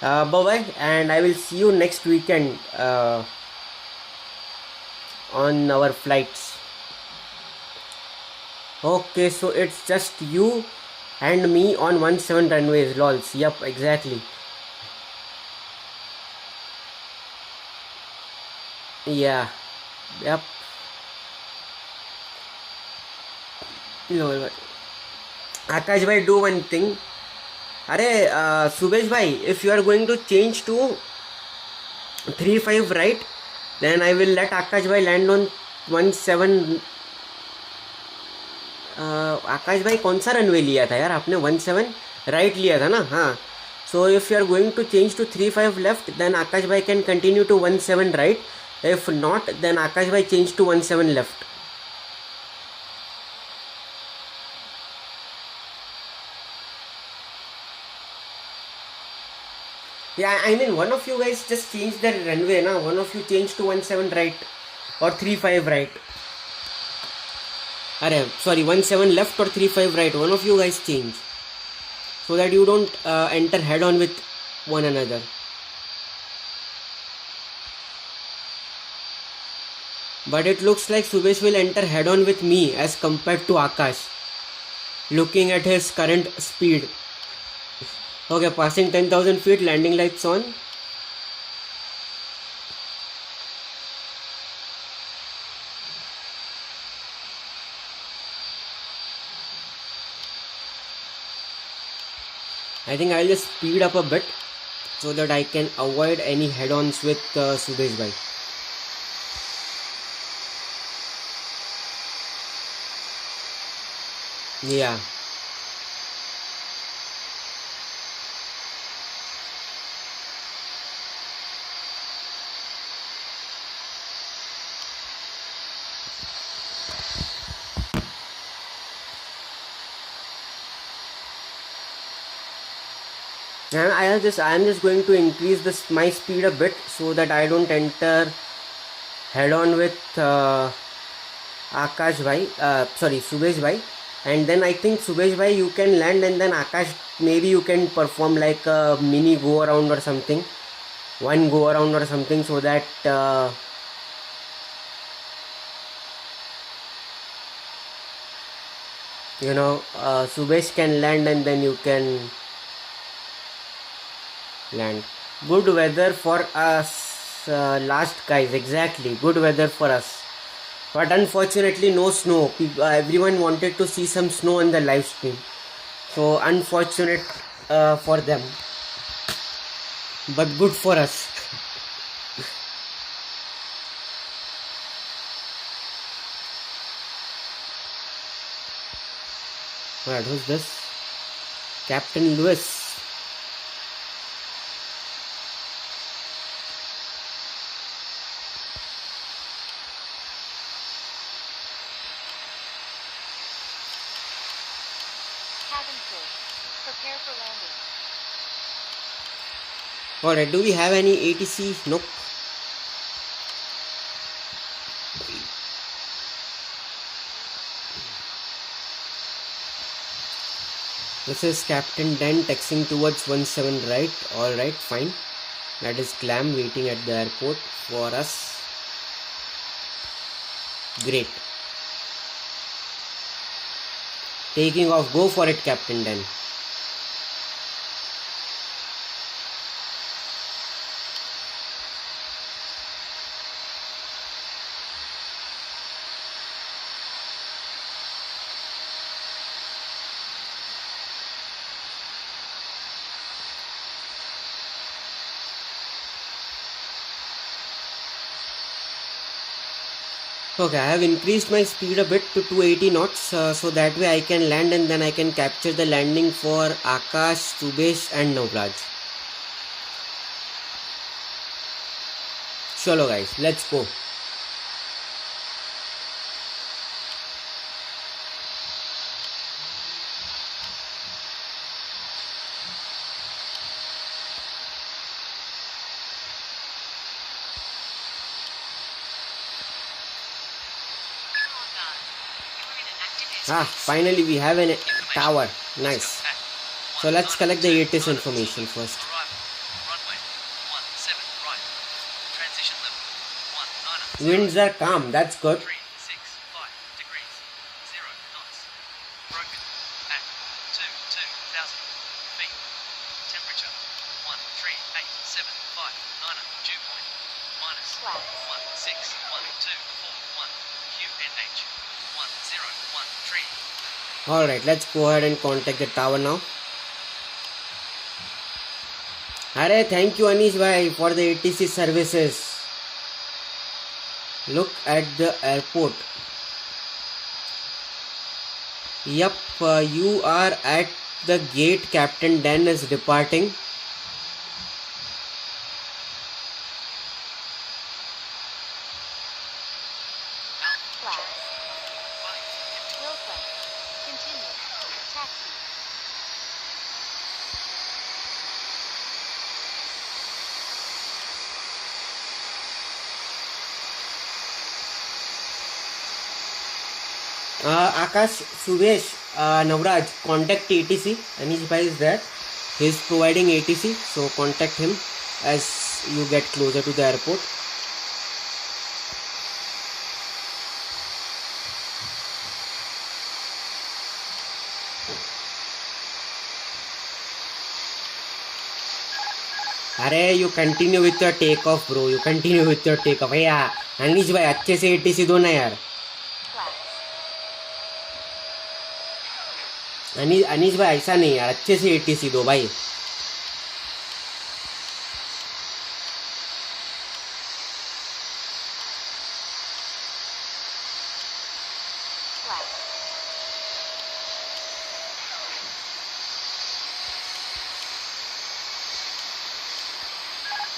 Speaker 1: Bye bye, and I will see you next weekend on our flights. Okay, so it's just you and me on 17 runways, lols. Yup, exactly. Yeah. Yep. Lol. Akash bhai, do one thing. Arey, Subesh bhai, if you are going to change to 3-5 right, then I will let Akash bhai land on 17. आकाश भाई कौन सा runway लिया था यार आपने? 17 right लिया था ना? हाँ. So if you are going to change to 3-5 left, then Akash भाई can continue to 17 right. If not, then Akash bhai change to 17 left. Yeah, I mean, one of you guys just change the runway, na? One of you change to 17 right or 3-5 right. Sorry, 17 left or 3-5 right. One of you guys change so that you don't enter head on with one another. But it looks like Subesh will enter head on with me as compared to Akash, looking at his current speed. Okay, passing 10,000 feet, landing lights on. I think I'll just speed up a bit so that I can avoid any head-ons with Subesh bhai. Yeah. And I am just going to increase my speed a bit so that I don't enter head on with Akash bhai, Subesh bhai. And then I think Subesh bhai, you can land, and then Akash, maybe you can perform like a mini go around or something, one go around or something, so that Subesh can land and then you can land. Good weather for us, last guys. Exactly, good weather for us. But unfortunately no snow. Everyone wanted to see some snow in the live stream, so unfortunate for them, but good for us. Alright, who's this? Captain Lewis.
Speaker 2: Prepare for landing.
Speaker 1: Alright, do we have any ATC? Nope. This is Captain Den taxiing towards 17 right. Alright, fine. That is Clam waiting at the airport for us. Great. Taking off. Go for it, Captain Dan. Okay, I have increased my speed a bit to 280 knots, so that way I can land and then I can capture the landing for Akash, Subesh and Navraj. Chalo guys, let's go. Finally we have a tower. Nice. So let's collect the ATIS information first. Winds are calm, that's good. Alright, let's go ahead and contact the tower now. Arey, thank you Anish bhai for the ATC services. Look at the airport. Yup, you are at the gate. Captain Dan is departing. Akash, Subesh, Navraj, contact ATC. Anish bhai is there. He is providing ATC, so contact him as you get closer to the airport. अरे you continue with your takeoff bro, you continue with your takeoff. यार अनिश भाई अच्छे से ATC दो ना यार. अनीश भाई ऐसा नहीं यार, अच्छे से ATC दो भाई.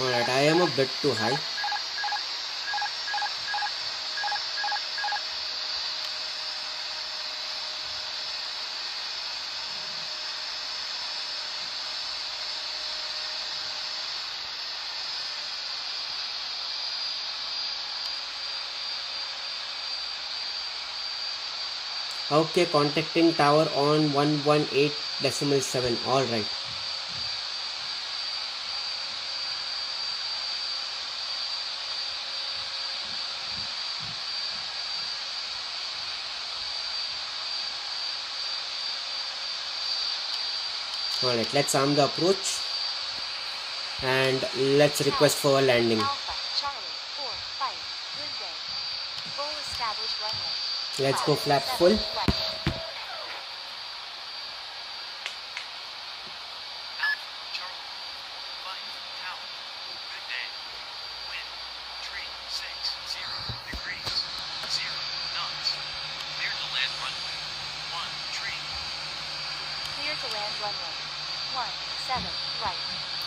Speaker 1: Alright, I am a bit too high. Okay, contacting tower on 118.7. All right. All right, let's arm the approach and let's request for a landing.
Speaker 2: Alpha, Charlie, 4, 5, good day. Full established runway.
Speaker 1: Let's go flap full.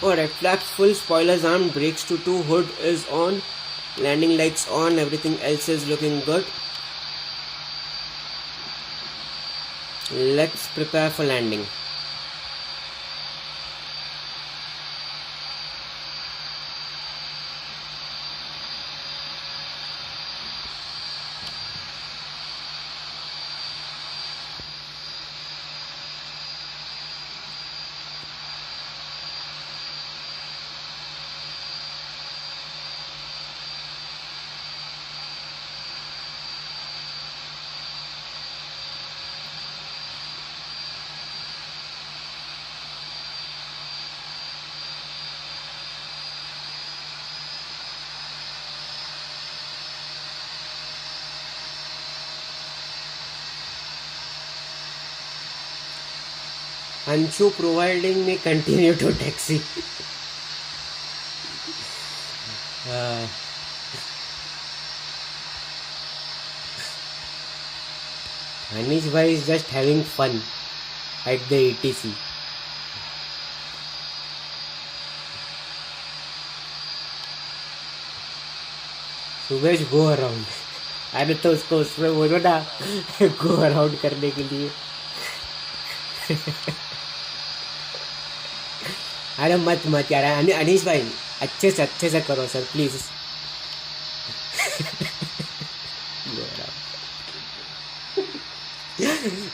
Speaker 1: Alright, flaps full, spoilers armed, brakes to 2, hood is on, landing lights on, everything else is looking good. Let's prepare for landing. Anshu providing me continue to taxi. Anish bhai is just having fun at the ATC. सुबह go around. अरे तो उसको उसमें बोलो ना go around करने के लिए. अरे मत यार अनीश भाई अच्छे से करो सर प्लीज.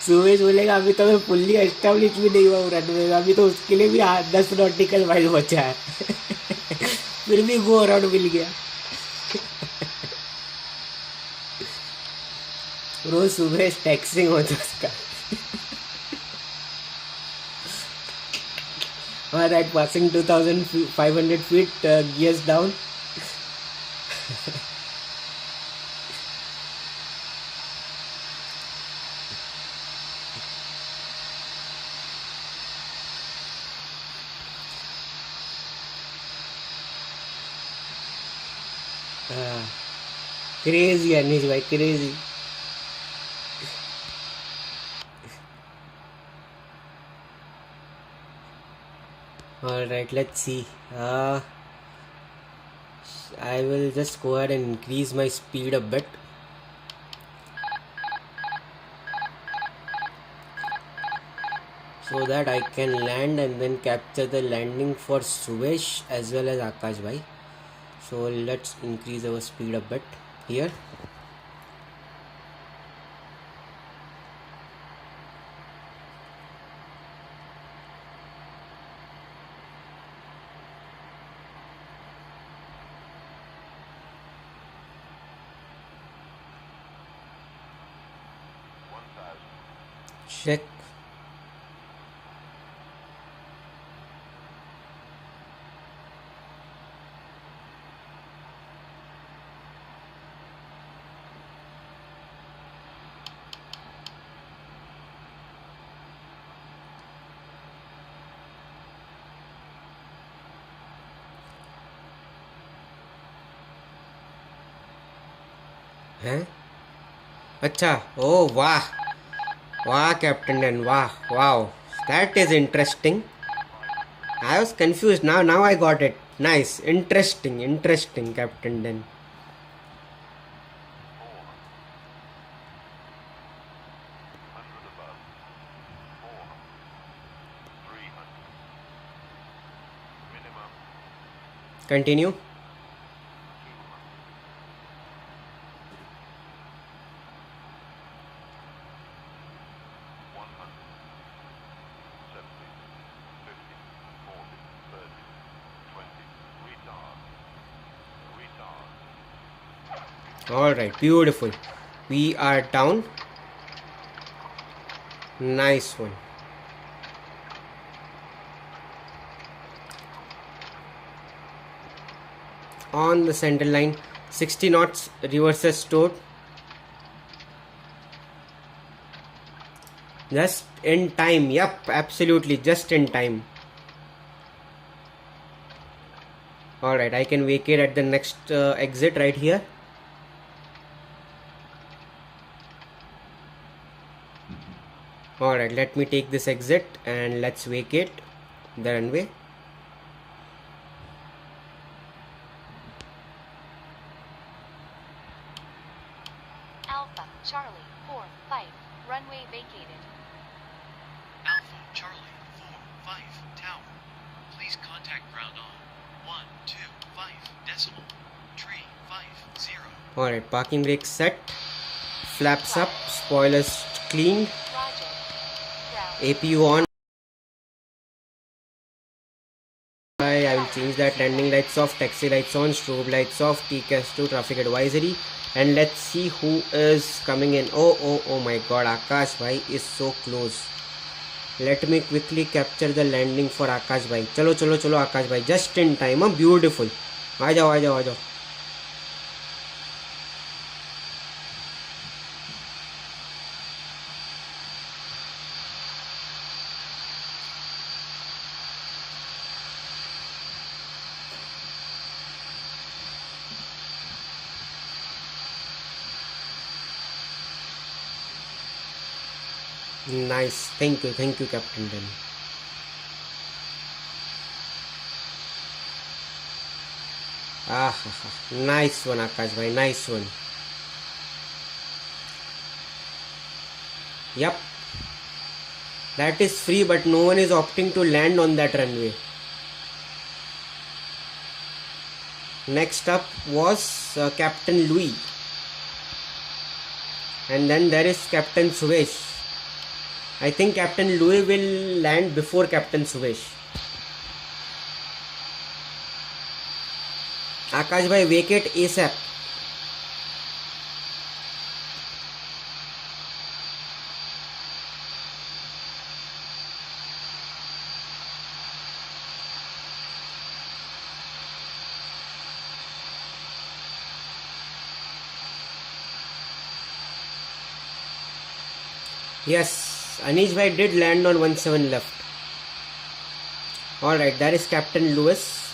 Speaker 1: सुबह बोलेगा अभी तो मैं फुल्ली एस्टेब्लिश भी नहीं हुआ रनवे में, अभी तो उसके लिए भी 10 नॉटिकल माइल बचा है. फिर भी गो अराउंड मिल गया. रोज सुबह टैक्सिंग होता उसका. Alright, passing 2,500 feet, gears down. Crazy Anish bhai, crazy. Alright, let's see. I will just go ahead and increase my speed a bit. So that I can land and then capture the landing for Suvesh as well as Akash bhai. So let's increase our speed a bit here. Check. हैं? अच्छा, oh वाह वाह captain done, वाह, wow, that is interesting. I was confused. Now I got it. Nice, interesting Captain Dan. Continue. Alright, beautiful. We are down. Nice one. On the center line, 60 knots, reverses stored. Just in time. Yep, absolutely, just in time. Alright, I can vacate at the next exit right here. Alright, let me take this exit and let's vacate the runway.
Speaker 2: Alpha Charlie 4-5, runway vacated.
Speaker 6: Alpha Charlie 4-5, tower. Please contact ground on 125 decimal 350.
Speaker 1: Alright, parking brake set, flaps up, spoilers cleaned,
Speaker 2: Roger. Ground.
Speaker 1: APU on. I will change that. Landing lights off, taxi lights on, strobe lights off, TCAS 2, traffic advisory. And let's see who is coming in. Oh my god, Akash bhai is so close. Let me quickly capture the landing for Akash bhai. Chalo Akash bhai, just in time. Beautiful. aa jao. Nice. Thank you, Captain Ben. Nice one, Akash bhai, nice one. Yep. That is free, but no one is opting to land on that runway. Next up was Captain Louis. And then there is Captain Suvesh. I think Captain Louis will land before Captain Suvesh. Akash bhai, vacate ASAP. Yes, Anish bhai did land on 17 left. Alright, that is Captain Lewis.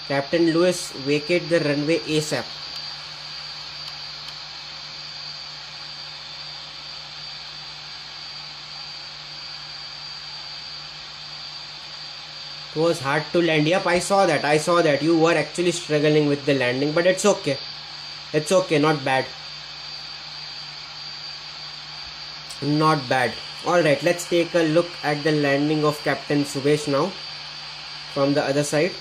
Speaker 1: Captain Lewis, vacate the runway ASAP. It was hard to land. Yep, I saw that. You were actually struggling with the landing, but it's okay. It's okay, not bad. Not bad. Alright, let's take a look at the landing of Captain Subesh now from the other side.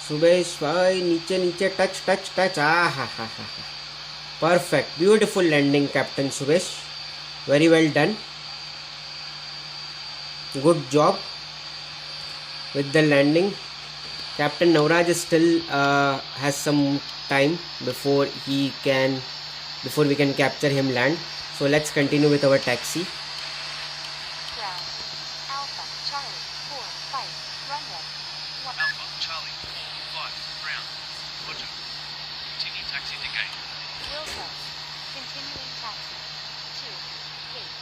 Speaker 1: Subesh bhai, नीचे touch. Perfect, beautiful landing, Captain Subesh. Very well done. Good job with the landing. Captain Navraj is still has some time before we can capture him land. So let's continue with our taxi.
Speaker 2: Ground. Alpha Charlie 45 runway.
Speaker 6: Alpha Charlie 45 ground. Roger. Continue taxi to gate.
Speaker 2: Will test. Continuing taxi. 2 gate.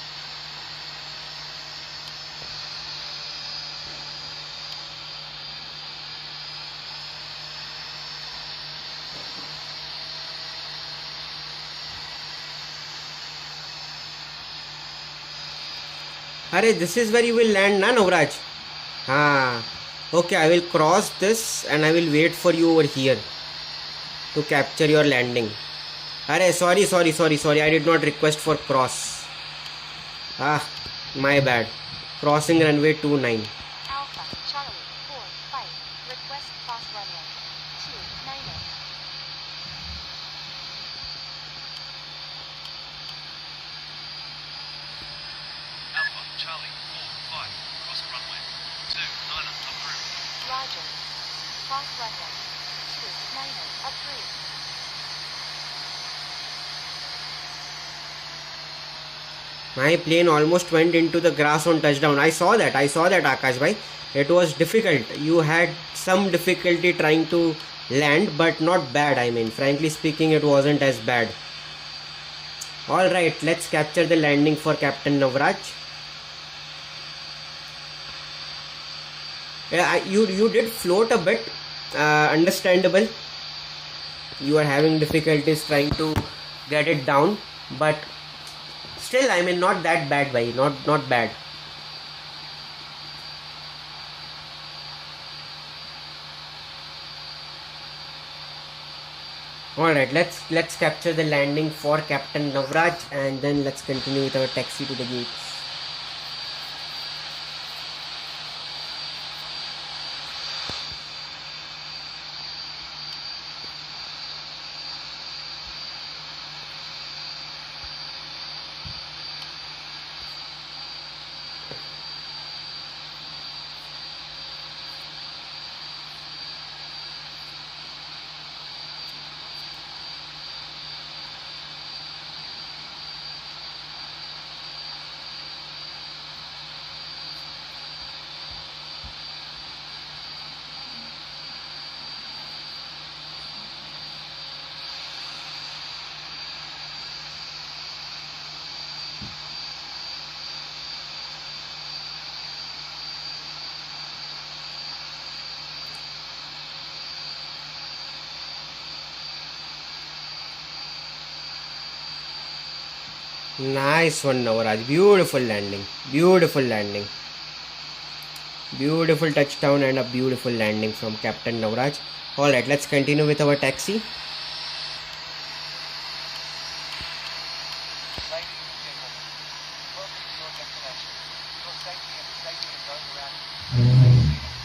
Speaker 1: Arey, this is where you will land, na Navraj? Okay, I will cross this and I will wait for you over here to capture your landing. Arey, sorry. I did not request for cross. My bad. Crossing runway 29.
Speaker 2: Alpha Charlie 45 request cross runway 290.
Speaker 6: Alpha Charlie 45 cross runway 29 approved.
Speaker 2: Roger. Cross runway 290 approved.
Speaker 1: My plane almost went into the grass on touchdown. I saw that Akash bhai. It was difficult. You had some difficulty trying to land, but not bad. I mean, frankly speaking, it wasn't as bad. Alright, let's capture the landing for Captain Navraj. You did float a bit. Understandable. You are having difficulties trying to get it down, but still, I mean, not that bad, bhai. Not bad. Alright, let's capture the landing for Captain Navraj and then let's continue with our taxi to the gates. Nice one, Navaraj. Beautiful landing. Beautiful landing. Beautiful touchdown and a beautiful landing from Captain Navaraj. Alright, let's continue with our taxi.
Speaker 3: Ladies and gentlemen, welcome to your destination. Your safety and the safety of those around you.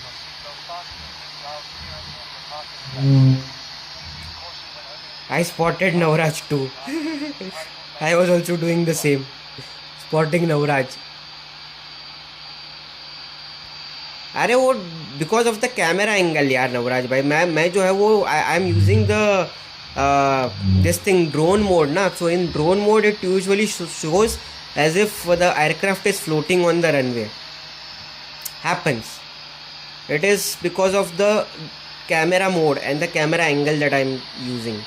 Speaker 3: Your seatbelt fastened and seat dials clearance on the passenger station. Please use caution when opening.
Speaker 1: I spotted Navaraj too. I was also doing the same. Spotting Navaraj. अरे वो because of the camera angle यार नवराज भाई मैं जो है वो I am using the this thing drone mode ना so in drone mode it usually shows as if the aircraft is floating on the runway happens. It is because of the camera mode and the camera angle that I am using.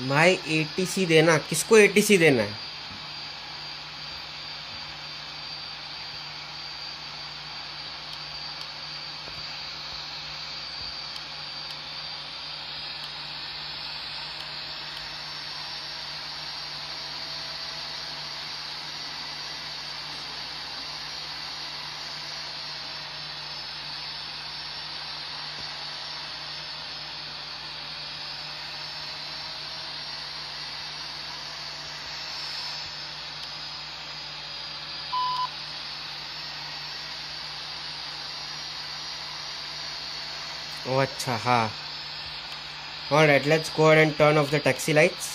Speaker 1: भाई ATC देना, किसको ATC देना है? Oh, अच्छा हाँ. Alright, let's go ahead and turn off the taxi lights.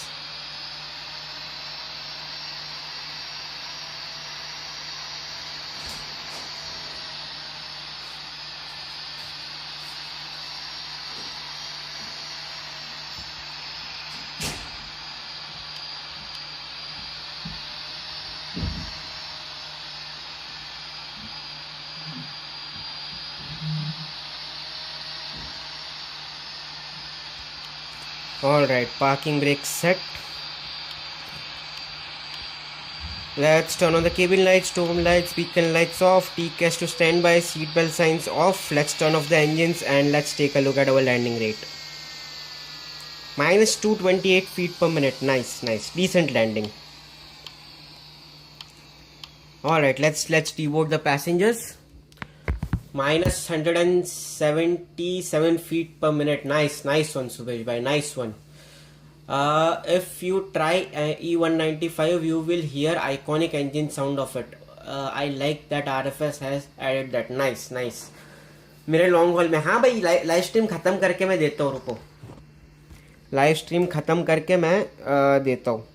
Speaker 1: Alright, parking brake set. Let's turn on the cabin lights, storm lights, beacon lights off, TCAS to standby, seatbelt signs off. Let's turn off the engines and let's take a look at our landing rate. Minus 228 feet per minute. Nice. Decent landing. Alright, let's deboard the passengers. Minus 177 feet per minute. Nice one, Subhesh bhai. Nice one. If you try E195, you will hear iconic engine sound of it. I like that RFS has added that. Nice. मेरे long haul में. हाँ भाई, live stream ख़त्म करके मैं देता हूँ. रुको, लाइव स्ट्रीम ख़त्म करके मैं देता हूँ.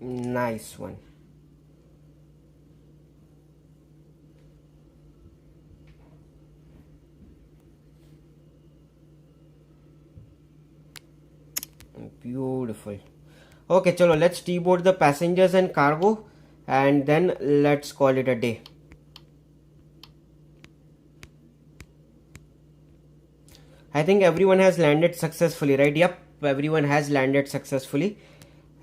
Speaker 1: Nice one. Beautiful. Okay, chalo, let's deboard the passengers and cargo and then let's call it a day. I think everyone has landed successfully, right? Yep, everyone has landed successfully.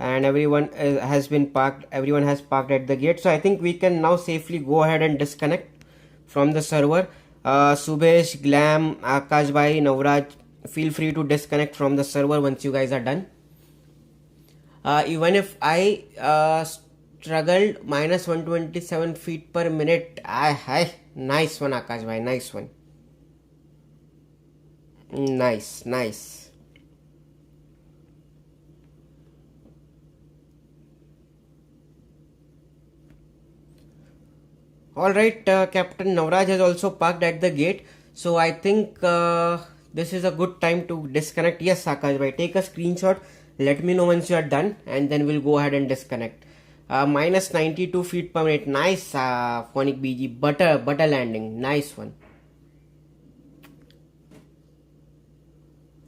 Speaker 1: And everyone has been parked. Everyone has parked at the gate. So I think we can now safely go ahead and disconnect from the server. Subhesh, Glam, Akash bhai, Navraj, feel free to disconnect from the server once you guys are done. Even if I struggled, minus 127 feet per minute. Nice one, Akash bhai. Nice one. Nice. Alright, Captain Navraj has also parked at the gate. So I think this is a good time to disconnect. Yes, Akash bhai, take a screenshot. Let me know once you are done and then we'll go ahead and disconnect. Minus 92 feet per minute. Nice, Phonic BG. Butter landing. Nice one.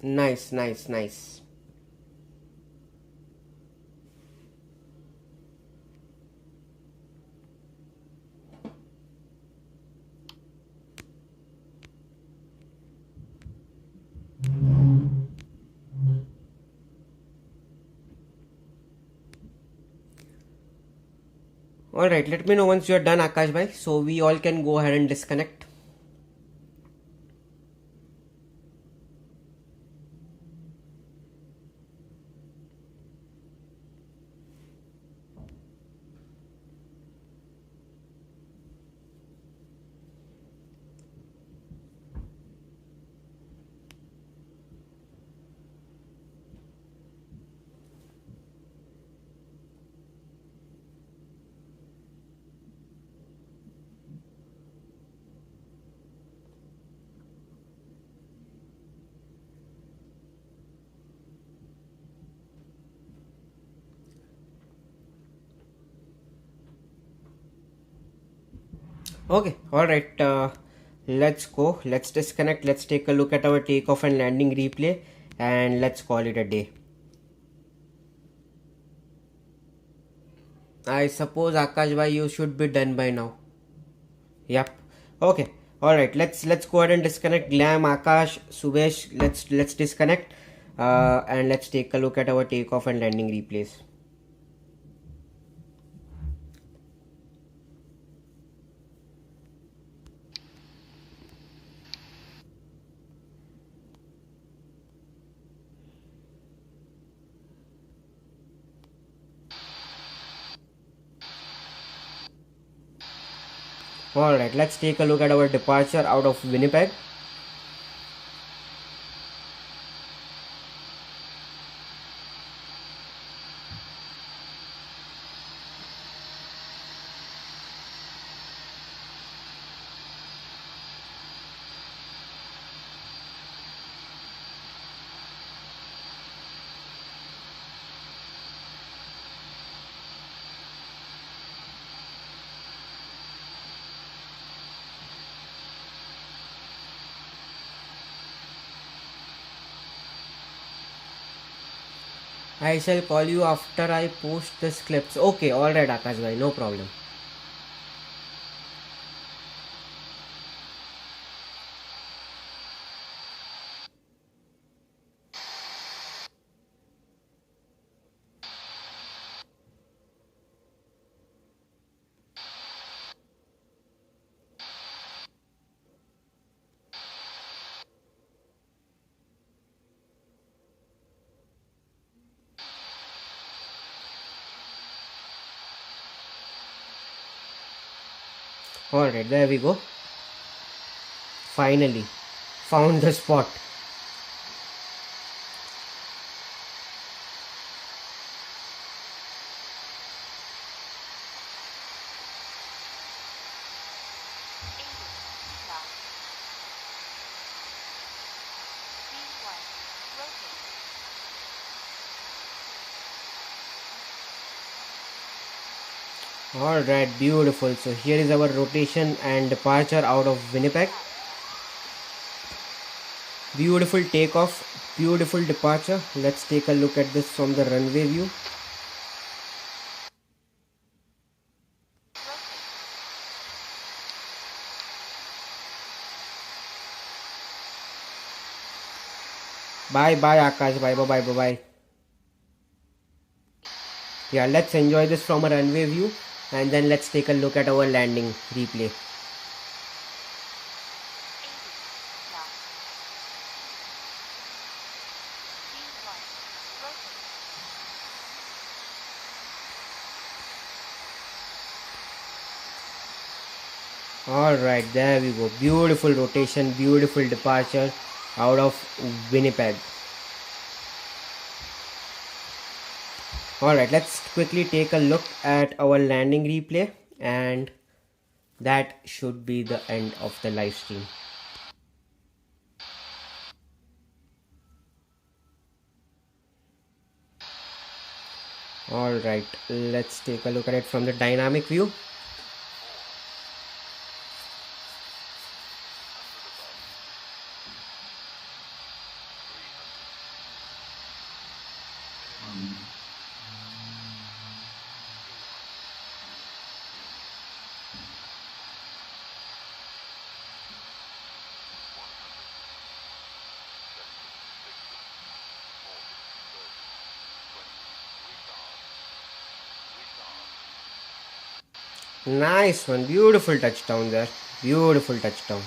Speaker 1: Nice. Alright, let me know once you're done, Akash bhai, so we all can go ahead and disconnect. Okay, alright, let's go. Let's disconnect. Let's take a look at our takeoff and landing replay and let's call it a day. I suppose Akash bhai, you should be done by now. Yep. Okay. Alright, let's go ahead and disconnect. Glam, Akash, Subesh, let's disconnect and let's take a look at our takeoff and landing replays. Alright, let's take a look at our departure out of Winnipeg. I shall call you after I post this clips. Okay, alright Akash bhai, no problem. Alright, there we go. Finally, found the spot. Alright, beautiful. So here is our rotation and departure out of Winnipeg. Beautiful takeoff, beautiful departure. Let's take a look at this from the runway view. Bye bye Akash, bye bye bye bye. Yeah, let's enjoy this from a runway view and then let's take a look at our landing replay. Alright, there we go. Beautiful rotation, beautiful departure out of Winnipeg. Alright, let's quickly take a look at our landing replay and that should be the end of the live stream. Alright, let's take a look at it from the dynamic view. Nice one. Beautiful touchdown there. Beautiful touchdown.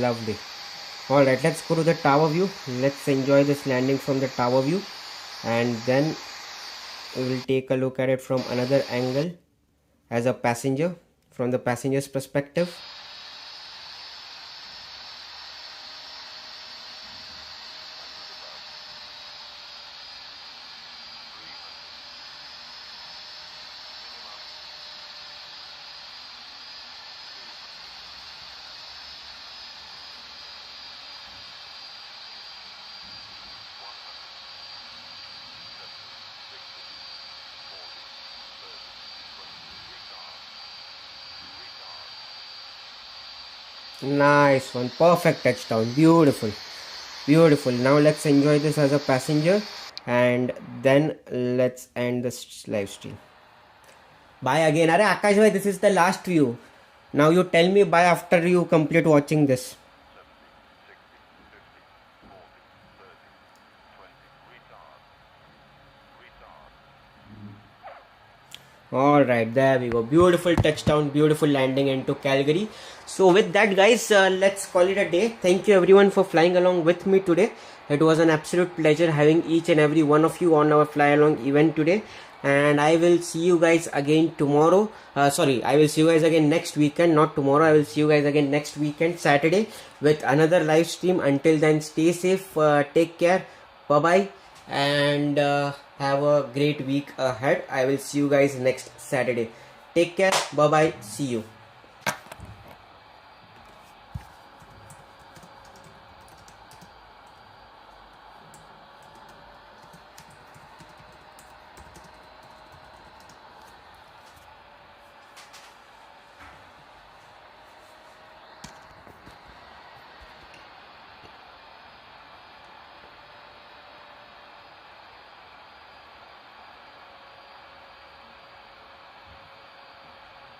Speaker 1: Lovely. Alright, let's go to the tower view. Let's enjoy this landing from the tower view. And then we will take a look at it from another angle as a passenger, from the passenger's perspective. Nice one. Perfect touchdown. Beautiful. Beautiful. Now let's enjoy this as a passenger and then let's end this live stream. Bye again. Arey Akash bhai, this is the last view. Now you tell me bye after you complete watching this. Alright, there we go. Beautiful touchdown, beautiful landing into Calgary. So with that guys, let's call it a day. Thank you everyone for flying along with me today. It was an absolute pleasure having each and every one of you on our fly along event today. And I will see you guys again tomorrow. I will see you guys again next weekend, not tomorrow. I will see you guys again next weekend, Saturday, with another live stream. Until then, stay safe, take care, bye bye, and have a great week ahead. I will see you guys next Saturday. Take care, bye bye, see you.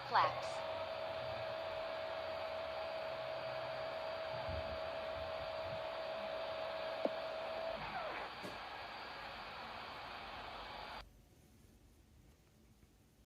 Speaker 2: Flaps.